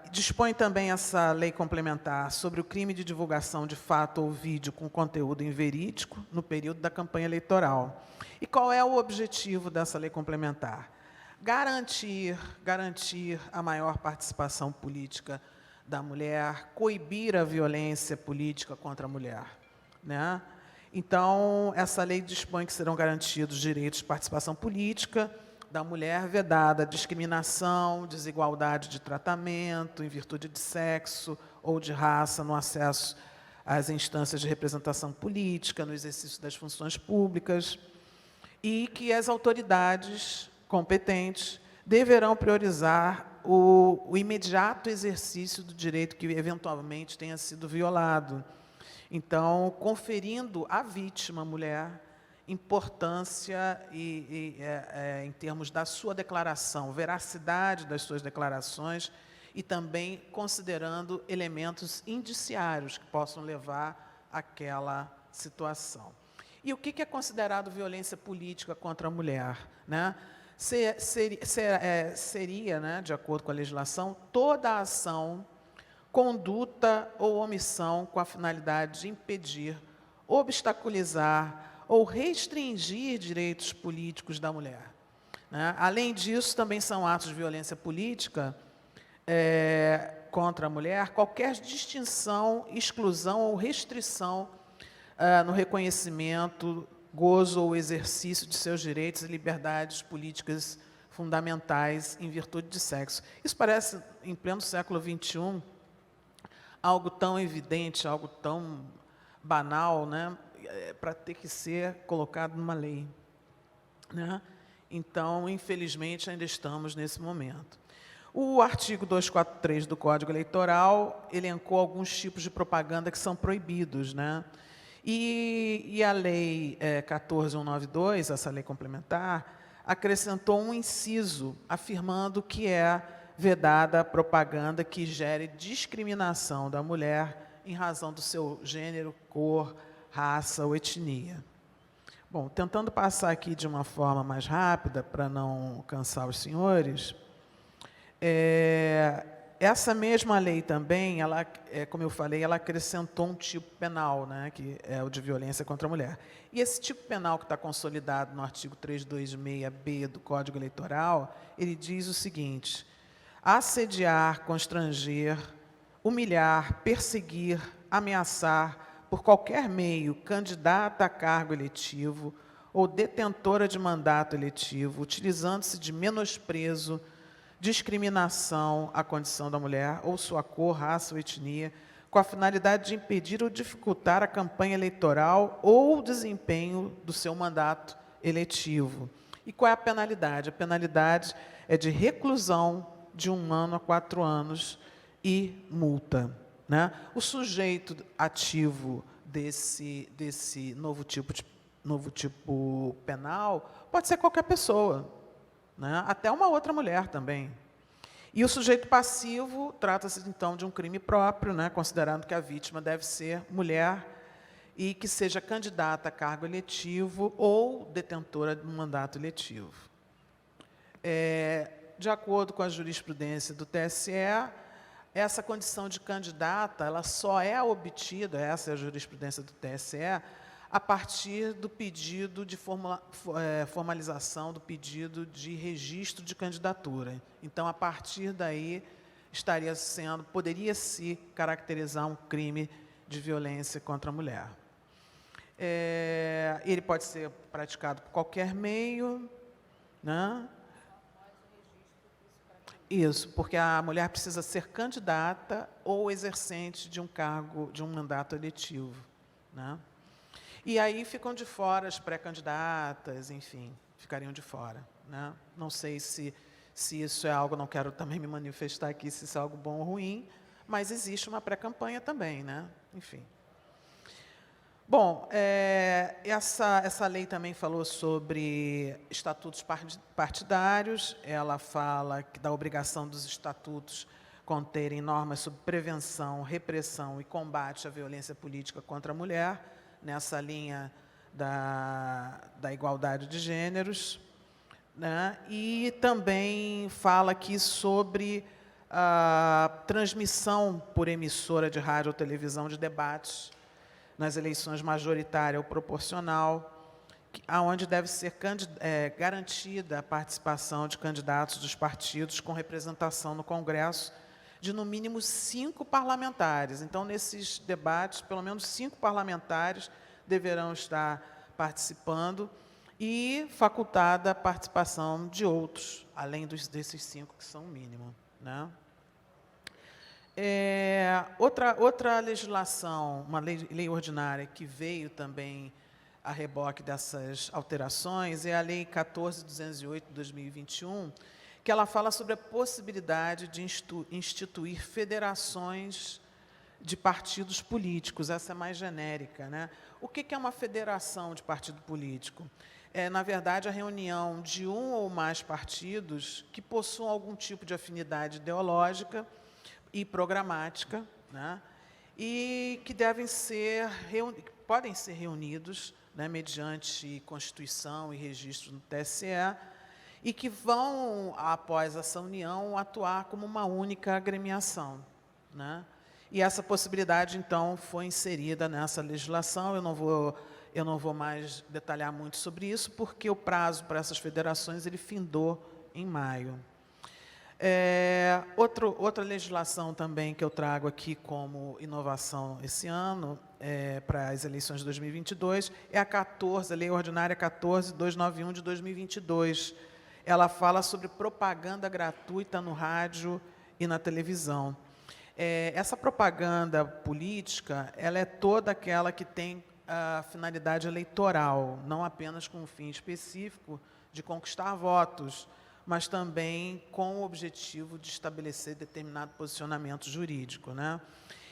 Dispõe também essa lei complementar sobre o crime de divulgação de fato ou vídeo com conteúdo inverídico no período da campanha eleitoral. E qual é o objetivo dessa lei complementar? Garantir a maior participação política da mulher, coibir a violência política contra a mulher, né? Então, essa lei dispõe que serão garantidos direitos de participação política da mulher, vedada discriminação, desigualdade de tratamento em virtude de sexo ou de raça no acesso às instâncias de representação política, no exercício das funções públicas, e que as autoridades competentes deverão priorizar o imediato exercício do direito que eventualmente tenha sido violado. Então, conferindo à vítima, mulher, importância em termos da sua declaração, veracidade das suas declarações e também considerando elementos indiciários que possam levar àquela situação. E o que é considerado violência política contra a mulher, né? Seria, né, de acordo com a legislação, toda a ação, conduta ou omissão com a finalidade de impedir, obstaculizar ou restringir direitos políticos da mulher, né? Além disso, também são atos de violência política contra a mulher qualquer distinção, exclusão ou restrição no reconhecimento, gozo ou exercício de seus direitos e liberdades políticas fundamentais em virtude de sexo. Isso parece, em pleno século XXI, algo tão evidente, algo tão banal, né, para ter que ser colocado numa lei, né? Então, infelizmente, ainda estamos nesse momento. O artigo 243 do Código Eleitoral elencou alguns tipos de propaganda que são proibidos, né? E a Lei 14.192, essa lei complementar, acrescentou um inciso afirmando que é vedada a propaganda que gere discriminação da mulher em razão do seu gênero, cor, raça ou etnia. Bom, tentando passar aqui de uma forma mais rápida, para não cansar os senhores, essa mesma lei também, ela, como eu falei, ela acrescentou um tipo penal, né, que é o de violência contra a mulher. E esse tipo penal que está consolidado no artigo 326B do Código Eleitoral, ele diz o seguinte: assediar, constranger, humilhar, perseguir, ameaçar, por qualquer meio, candidata a cargo eletivo ou detentora de mandato eletivo, utilizando-se de menosprezo, discriminação à condição da mulher, ou sua cor, raça ou etnia, com a finalidade de impedir ou dificultar a campanha eleitoral ou o desempenho do seu mandato eletivo. E qual é a penalidade? A penalidade é de reclusão de 1 ano a 4 anos e multa, né? O sujeito ativo desse novo tipo penal pode ser qualquer pessoa, né? Até uma outra mulher também. E o sujeito passivo trata-se, então, de um crime próprio, né? Considerando que a vítima deve ser mulher e que seja candidata a cargo eletivo ou detentora de um mandato eletivo. De acordo com a jurisprudência do TSE, essa condição de candidata, ela só é obtida, essa é a jurisprudência do TSE, a partir do pedido de formalização do pedido de registro de candidatura. Então, a partir daí, poderia se caracterizar um crime de violência contra a mulher. Ele pode ser praticado por qualquer meio, né? Isso, porque a mulher precisa ser candidata ou exercente de um cargo, de um mandato eletivo, né? E aí ficam de fora as pré-candidatas, enfim, ficariam de fora, né? Não sei se isso é algo, não quero também me manifestar aqui se isso é algo bom ou ruim, mas existe uma pré-campanha também, né? Enfim. Bom, essa lei também falou sobre estatutos partidários, ela fala da obrigação dos estatutos conterem normas sobre prevenção, repressão e combate à violência política contra a mulher, nessa linha da igualdade de gêneros, né? E também fala aqui sobre a transmissão por emissora de rádio ou televisão de debates nas eleições majoritária ou proporcional, aonde deve ser garantida a participação de candidatos dos partidos com representação no Congresso de, no mínimo, 5 parlamentares. Então, nesses debates, pelo menos 5 parlamentares deverão estar participando e facultada a participação de outros, além desses 5 que são o mínimo, né? Outra legislação, uma lei ordinária que veio também a reboque dessas alterações é a Lei 14.208, de 2021, que ela fala sobre a possibilidade de instituir federações de partidos políticos. Essa é mais genérica, né? O que é uma federação de partido político? Na verdade, a reunião de um ou mais partidos que possuam algum tipo de afinidade ideológica e programática, né? E que podem ser reunidos, né, mediante Constituição e registro no TSE, e que vão, após essa união, atuar como uma única agremiação, né? E essa possibilidade, então, foi inserida nessa legislação. Eu não vou mais detalhar muito sobre isso, porque o prazo para essas federações ele findou em maio. Outra legislação também que eu trago aqui como inovação esse ano, para as eleições de 2022, é a Lei Ordinária 14.291, de 2022. Ela fala sobre propaganda gratuita no rádio e na televisão. Essa propaganda política, ela é toda aquela que tem a finalidade eleitoral, não apenas com um fim específico de conquistar votos, mas também com o objetivo de estabelecer determinado posicionamento jurídico, né?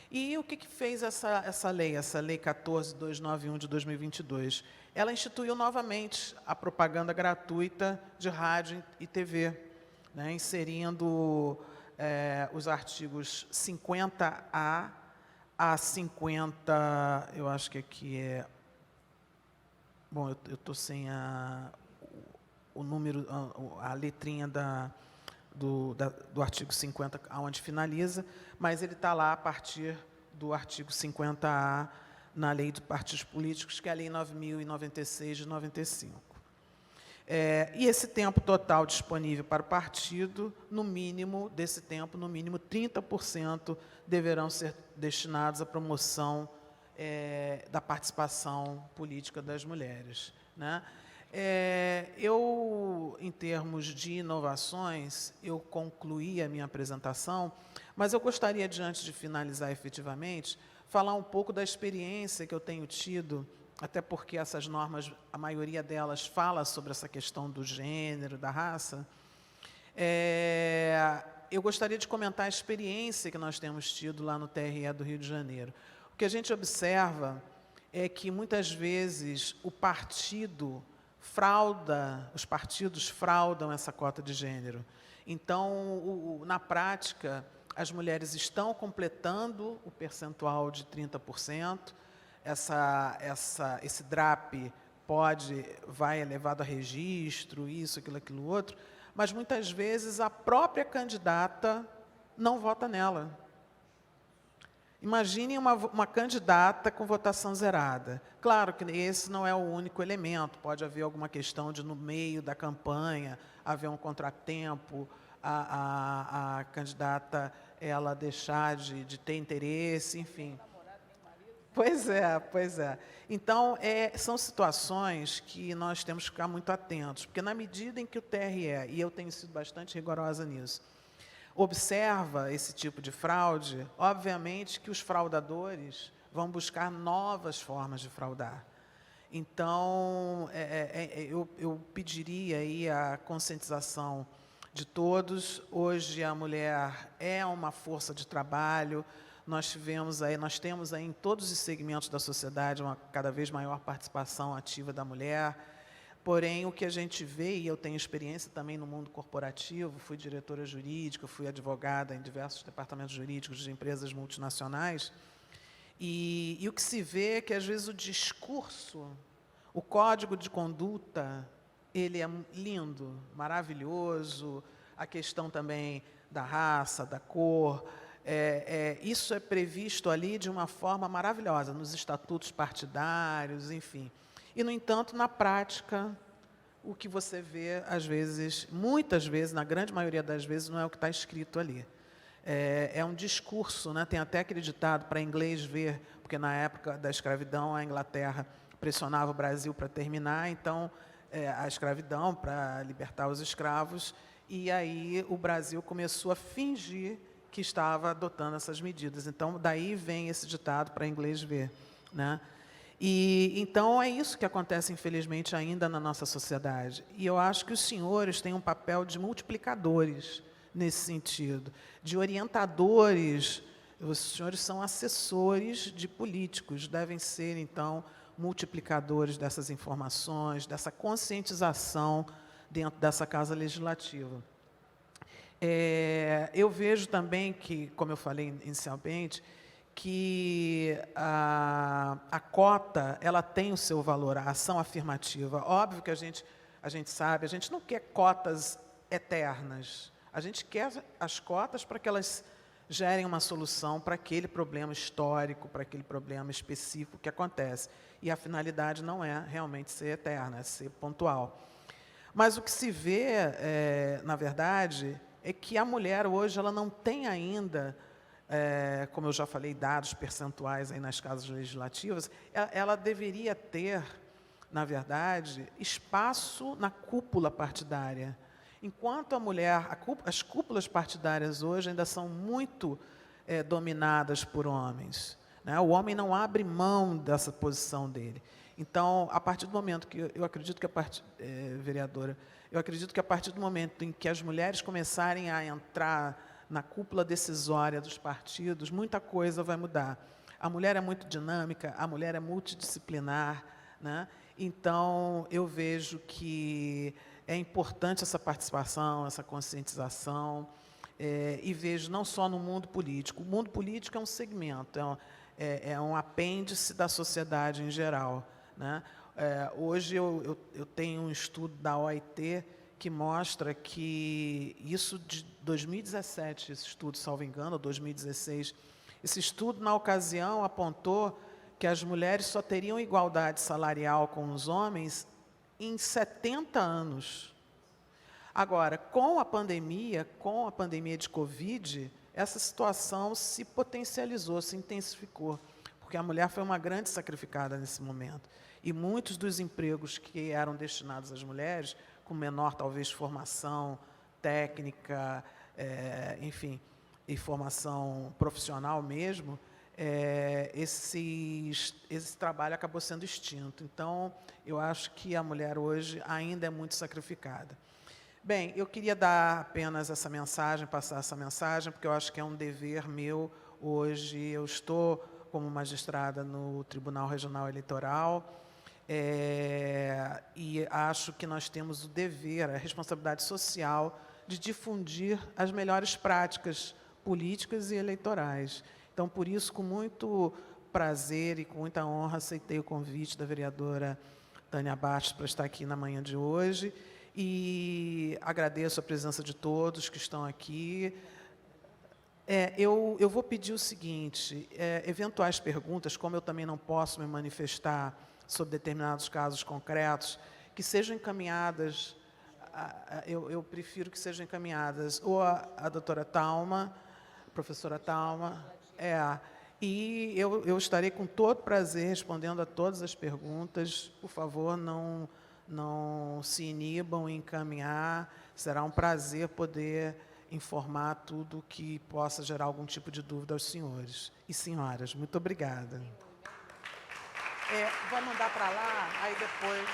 E o que fez essa lei 14.291, de 2022? Ela instituiu novamente a propaganda gratuita de rádio e TV, né, inserindo os artigos 50A a 50, eu acho que aqui é... Bom, eu estou sem o número, a letrinha do artigo 50, onde finaliza, mas ele está lá a partir do artigo 50A na Lei de Partidos Políticos, que é a Lei 9.096, de 95. E esse tempo total disponível para o partido, no mínimo, desse tempo, no mínimo 30% deverão ser destinados à promoção da participação política das mulheres, né? Em termos de inovações, eu concluí a minha apresentação, mas eu gostaria, antes de finalizar efetivamente, falar um pouco da experiência que eu tenho tido, até porque essas normas, a maioria delas fala sobre essa questão do gênero, da raça. Eu gostaria de comentar a experiência que nós temos tido lá no TRE do Rio de Janeiro. O que a gente observa é que, muitas vezes, os partidos fraudam essa cota de gênero. Então, na prática, as mulheres estão completando o percentual de 30%, esse DRAP vai levado a registro, isso, aquilo outro, mas muitas vezes a própria candidata não vota nela. Imagine uma candidata com votação zerada. Claro que esse não é o único elemento, pode haver alguma questão de, no meio da campanha, haver um contratempo, a candidata ela deixar de ter interesse, enfim. Pois é. Então, são situações que nós temos que ficar muito atentos, porque na medida em que o TRE, e eu tenho sido bastante rigorosa nisso, observa esse tipo de fraude, obviamente que os fraudadores vão buscar novas formas de fraudar. Então, eu pediria aí a conscientização de todos. Hoje a mulher é uma força de trabalho, nós temos aí em todos os segmentos da sociedade uma cada vez maior participação ativa da mulher. Porém, o que a gente vê, e eu tenho experiência também no mundo corporativo, fui diretora jurídica, fui advogada em diversos departamentos jurídicos de empresas multinacionais, e o que se vê é que, às vezes, o discurso, o código de conduta, ele é lindo, maravilhoso, a questão também da raça, da cor, isso é previsto ali de uma forma maravilhosa, nos estatutos partidários, enfim. E, no entanto, na prática, o que você vê, às vezes, muitas vezes, na grande maioria das vezes, não é o que está escrito ali. É um discurso, né? Tem até aquele ditado para inglês ver, porque na época da escravidão a Inglaterra pressionava o Brasil para terminar, então, a escravidão para libertar os escravos, e aí o Brasil começou a fingir que estava adotando essas medidas. Então, daí vem esse ditado para inglês ver, né? E, então, é isso que acontece, infelizmente, ainda na nossa sociedade. E eu acho que os senhores têm um papel de multiplicadores nesse sentido, de orientadores. Os senhores são assessores de políticos, devem ser, então, multiplicadores dessas informações, dessa conscientização dentro dessa Casa Legislativa. Eu vejo também que, como eu falei inicialmente, que a cota ela tem o seu valor, a ação afirmativa. Óbvio que a gente sabe, a gente não quer cotas eternas. A gente quer as cotas para que elas gerem uma solução para aquele problema histórico, para aquele problema específico que acontece. E a finalidade não é realmente ser eterna, é ser pontual. Mas o que se vê, na verdade, é que a mulher hoje ela não tem ainda, como eu já falei, dados percentuais aí nas casas legislativas, ela deveria ter, na verdade, espaço na cúpula partidária. Enquanto a mulher, as cúpulas partidárias hoje ainda são muito dominadas por homens, né? O homem não abre mão dessa posição dele. Então, a partir do momento que, eu acredito que vereadora, eu acredito que a partir do momento em que as mulheres começarem a entrar na cúpula decisória dos partidos, muita coisa vai mudar. A mulher é muito dinâmica, a mulher é multidisciplinar, né? Então, eu vejo que é importante essa participação, essa conscientização, e vejo não só no mundo político. O mundo político é um segmento, é um apêndice da sociedade em geral, né? Hoje eu tenho um estudo da OIT que mostra que isso de 2017, esse estudo, salvo engano, 2016, esse estudo, na ocasião, apontou que as mulheres só teriam igualdade salarial com os homens em 70 anos. Agora, com a pandemia de Covid, essa situação se potencializou, se intensificou, porque a mulher foi uma grande sacrificada nesse momento. E muitos dos empregos que eram destinados às mulheres, com menor, talvez, formação técnica, enfim, e formação profissional mesmo, esse trabalho acabou sendo extinto. Então, eu acho que a mulher hoje ainda é muito sacrificada. Bem, eu queria dar apenas essa mensagem, passar essa mensagem, porque eu acho que é um dever meu hoje. Eu estou como magistrada no Tribunal Regional Eleitoral, e acho que nós temos o dever, a responsabilidade social de difundir as melhores práticas políticas e eleitorais. Então, por isso, com muito prazer e com muita honra aceitei o convite da vereadora Tânia Bastos para estar aqui na manhã de hoje e agradeço a presença de todos que estão aqui. Eu vou pedir o seguinte, eventuais perguntas, como eu também não posso me manifestar sobre determinados casos concretos, que sejam encaminhadas, eu prefiro que sejam encaminhadas ou a doutora Thalma, a professora Thalma, e eu estarei com todo prazer respondendo a todas as perguntas. Por favor, não se inibam em encaminhar, será um prazer poder informar tudo que possa gerar algum tipo de dúvida aos senhores e senhoras. Muito obrigada. Vou mandar para lá, aí depois...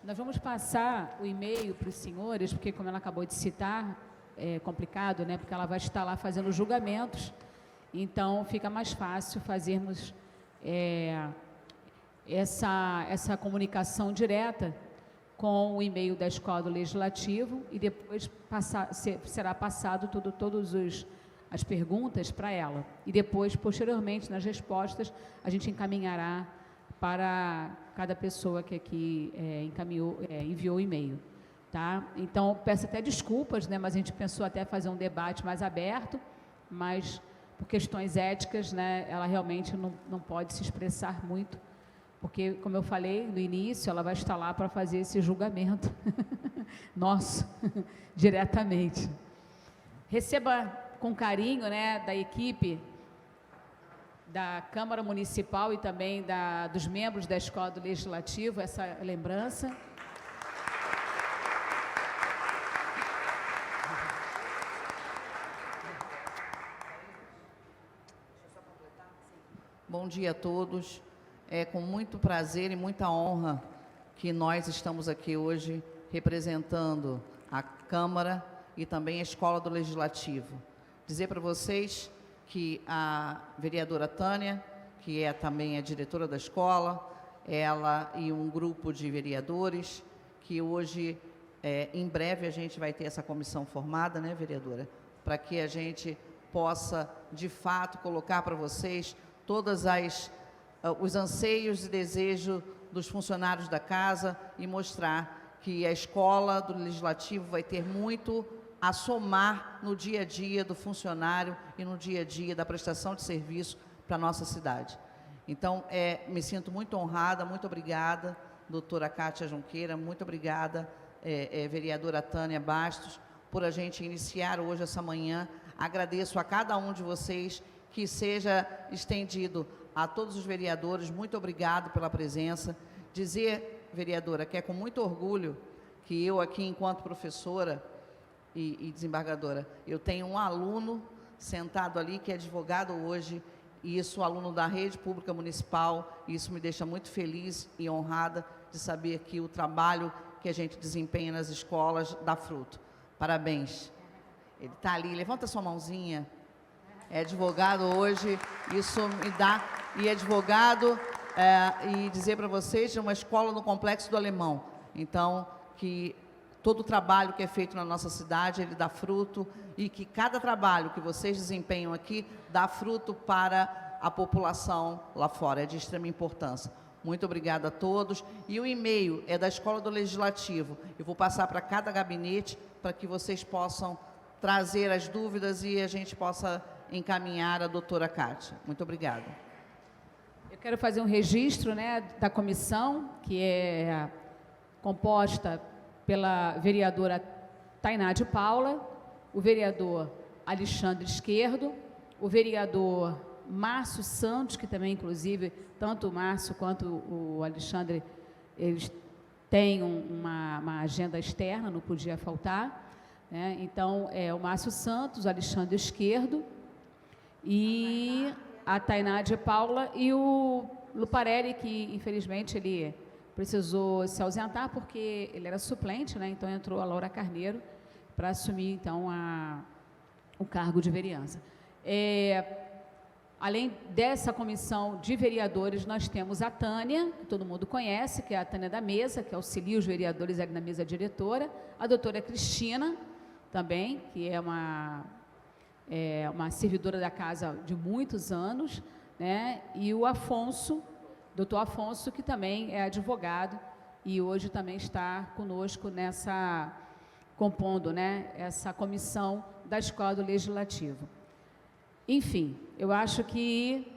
Nós vamos passar o e-mail para os senhores, porque, como ela acabou de citar, é complicado, né? Porque ela vai estar lá fazendo julgamentos, então fica mais fácil fazermos essa comunicação direta com o e-mail da Escola do Legislativo e depois será passado todas as perguntas para ela. E depois, posteriormente, nas respostas, a gente encaminhará para cada pessoa que aqui enviou o e-mail. Tá? Então, peço até desculpas, né, mas a gente pensou até fazer um debate mais aberto, mas por questões éticas, né, ela realmente não pode se expressar muito, porque, como eu falei no início, ela vai estar lá para fazer esse julgamento nosso, diretamente. Receba com carinho, né, da equipe da Câmara Municipal e também dos membros da Escola do Legislativo essa lembrança.
Bom dia a todos. É com muito prazer e muita honra que nós estamos aqui hoje representando a Câmara e também a Escola do Legislativo. Dizer para vocês que a vereadora Tânia, que também é diretora da escola, ela e um grupo de vereadores, que hoje, em breve, a gente vai ter essa comissão formada, né, vereadora? Para que a gente possa, de fato, colocar para vocês todas os anseios e desejos dos funcionários da casa e mostrar que a Escola do Legislativo vai ter muito a somar no dia a dia do funcionário e no dia a dia da prestação de serviço para a nossa cidade. Então, me sinto muito honrada, muito obrigada, doutora Kátia Junqueira, muito obrigada, vereadora Tânia Bastos, por a gente iniciar hoje, essa manhã. Agradeço a cada um de vocês, que seja estendido a todos os vereadores, muito obrigado pela presença. Dizer, vereadora, que é com muito orgulho que eu aqui, enquanto professora e desembargadora, eu tenho um aluno sentado ali que é advogado hoje, e isso, aluno da rede pública municipal, e isso me deixa muito feliz e honrada de saber que o trabalho que a gente desempenha nas escolas dá fruto. Parabéns. Ele está ali, levanta sua mãozinha. É advogado hoje, isso me dá, e advogado, e dizer para vocês, é uma escola no Complexo do Alemão. Então, que todo o trabalho que é feito na nossa cidade, ele dá fruto, e que cada trabalho que vocês desempenham aqui dá fruto para a população lá fora, é de extrema importância. Muito obrigada a todos. E o e-mail é da Escola do Legislativo. Eu vou passar para cada gabinete para que vocês possam trazer as dúvidas e a gente possa encaminhar a doutora Kátia. Muito obrigada.
Eu quero fazer um registro, né, da comissão, que é composta pela vereadora Tainá de Paula, o vereador Alexandre Esquerdo, o vereador Márcio Santos, que também, inclusive, tanto o Márcio quanto o Alexandre, eles têm uma agenda externa, não podia faltar, né? Então, o Márcio Santos, o Alexandre Esquerdo, e a Tainá de Paula e o Luparelli, que infelizmente ele precisou se ausentar porque ele era suplente, né? Então entrou a Laura Carneiro para assumir então o cargo de vereança. Além dessa comissão de vereadores, nós temos a Tânia, que todo mundo conhece, que é a Tânia da mesa, que auxilia os vereadores ali na mesa diretora, a doutora Cristina, também, que é uma uma servidora da casa de muitos anos, né? E o Afonso, doutor Afonso, que também é advogado e hoje também está conosco compondo, né, essa comissão da Escola do Legislativo. Enfim, eu acho que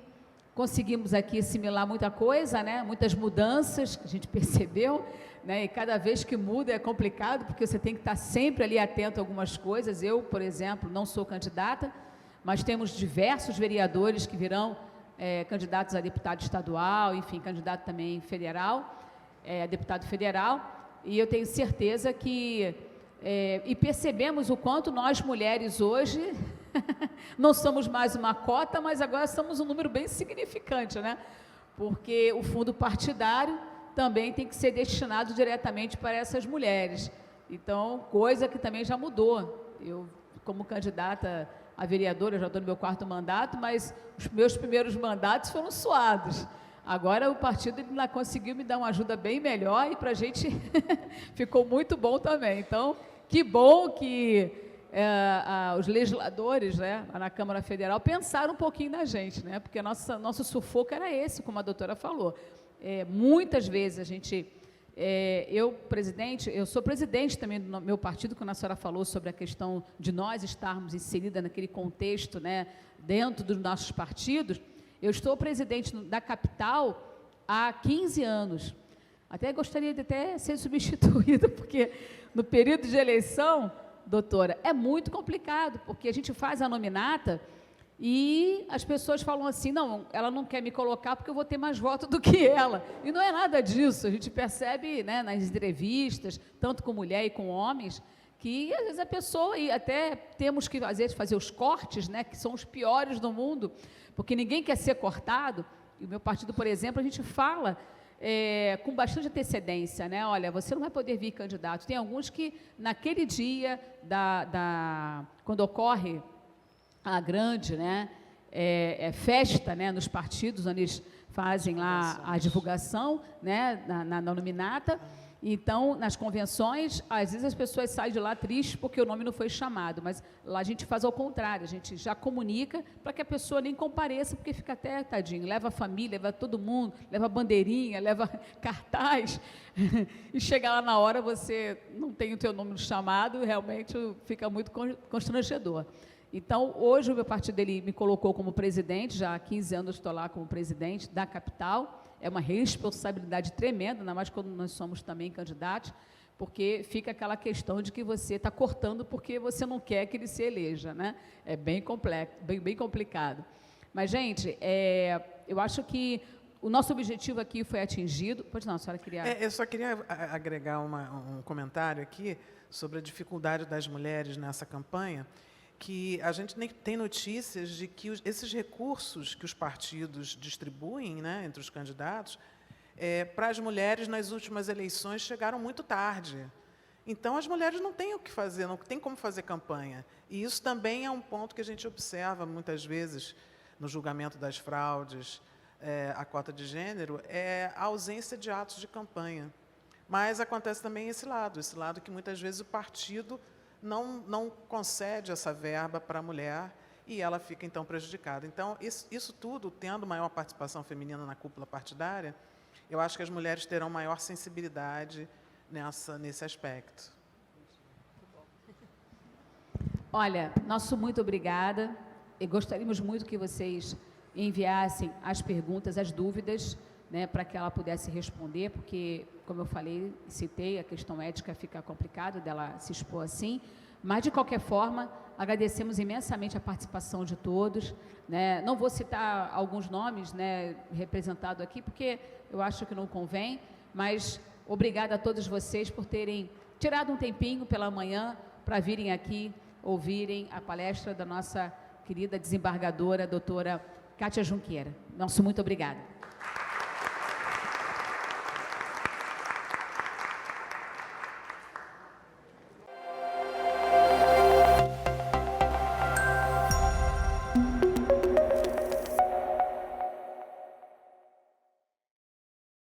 conseguimos aqui assimilar muita coisa, né? Muitas mudanças que a gente percebeu, né? E cada vez que muda é complicado, porque você tem que estar sempre ali atento a algumas coisas. Eu, por exemplo, não sou candidata, mas temos diversos vereadores que virão candidatos a deputado estadual, enfim, candidato também federal, a deputado federal, e eu tenho certeza que, e percebemos o quanto nós mulheres hoje não somos mais uma cota, mas agora somos um número bem significante, né? Porque o fundo partidário também tem que ser destinado diretamente para essas mulheres. Então, coisa que também já mudou. Eu, como candidata a vereadora, já estou no meu 4º mandato, mas os meus primeiros mandatos foram suados. Agora o partido ainda conseguiu me dar uma ajuda bem melhor e para a gente ficou muito bom também. Então, que bom que os legisladores, né, na Câmara Federal pensaram um pouquinho na gente, né, porque nosso sufoco era esse, como a doutora falou. Muitas vezes a gente, eu sou presidente também do meu partido, quando a senhora falou sobre a questão de nós estarmos inseridas naquele contexto, né, dentro dos nossos partidos. Eu estou presidente da capital há 15 anos. Até gostaria de ser substituída, porque no período de eleição, doutora, é muito complicado, porque a gente faz a nominata e as pessoas falam assim, não, ela não quer me colocar porque eu vou ter mais votos do que ela. E não é nada disso, a gente percebe, né, nas entrevistas, tanto com mulher e com homens, que às vezes a pessoa, e até temos que às vezes fazer os cortes, né, que são os piores do mundo, porque ninguém quer ser cortado. E o meu partido, por exemplo, a gente fala com bastante antecedência, né? Olha, você não vai poder vir candidato. Tem alguns que, naquele dia, quando ocorre a grande, né, festa, né, nos partidos, onde eles fazem lá a divulgação, né, na nominata. Então, nas convenções, às vezes as pessoas saem de lá tristes porque o nome não foi chamado, mas lá a gente faz ao contrário, a gente já comunica para que a pessoa nem compareça, porque fica até, tadinho, leva a família, leva todo mundo, leva bandeirinha, leva cartaz, e chega lá na hora, você não tem o teu nome chamado, realmente fica muito constrangedor. Então, hoje o meu partido me colocou como presidente, já há 15 anos estou lá como presidente da capital. É uma responsabilidade tremenda, ainda mais quando nós somos também candidatos, porque fica aquela questão de que você está cortando porque você não quer que ele se eleja, né? É bem complexo, bem complicado. Mas, gente, eu acho que o nosso objetivo aqui foi atingido. Pois não, a senhora queria...
Eu só queria agregar um comentário aqui sobre a dificuldade das mulheres nessa campanha, que a gente nem tem notícias de que esses recursos que os partidos distribuem, né, entre os candidatos, para as mulheres nas últimas eleições chegaram muito tarde. Então, as mulheres não têm o que fazer, não tem como fazer campanha. E isso também é um ponto que a gente observa muitas vezes no julgamento das fraudes, a cota de gênero, é a ausência de atos de campanha. Mas acontece também esse lado que muitas vezes o partido não concede essa verba para a mulher e ela fica, então, prejudicada. Então, isso tudo, tendo maior participação feminina na cúpula partidária, eu acho que as mulheres terão maior sensibilidade nesse aspecto.
Olha, nosso muito obrigada. E gostaríamos muito que vocês enviassem as perguntas, as dúvidas, né, para que ela pudesse responder, porque, como eu falei, citei, a questão ética fica complicado dela se expor assim, mas, de qualquer forma, agradecemos imensamente a participação de todos, né? Não vou citar alguns nomes, né, representados aqui, porque eu acho que não convém, mas obrigada a todos vocês por terem tirado um tempinho pela manhã para virem aqui ouvirem a palestra da nossa querida desembargadora, doutora Kátia Junqueira. Nosso muito obrigada.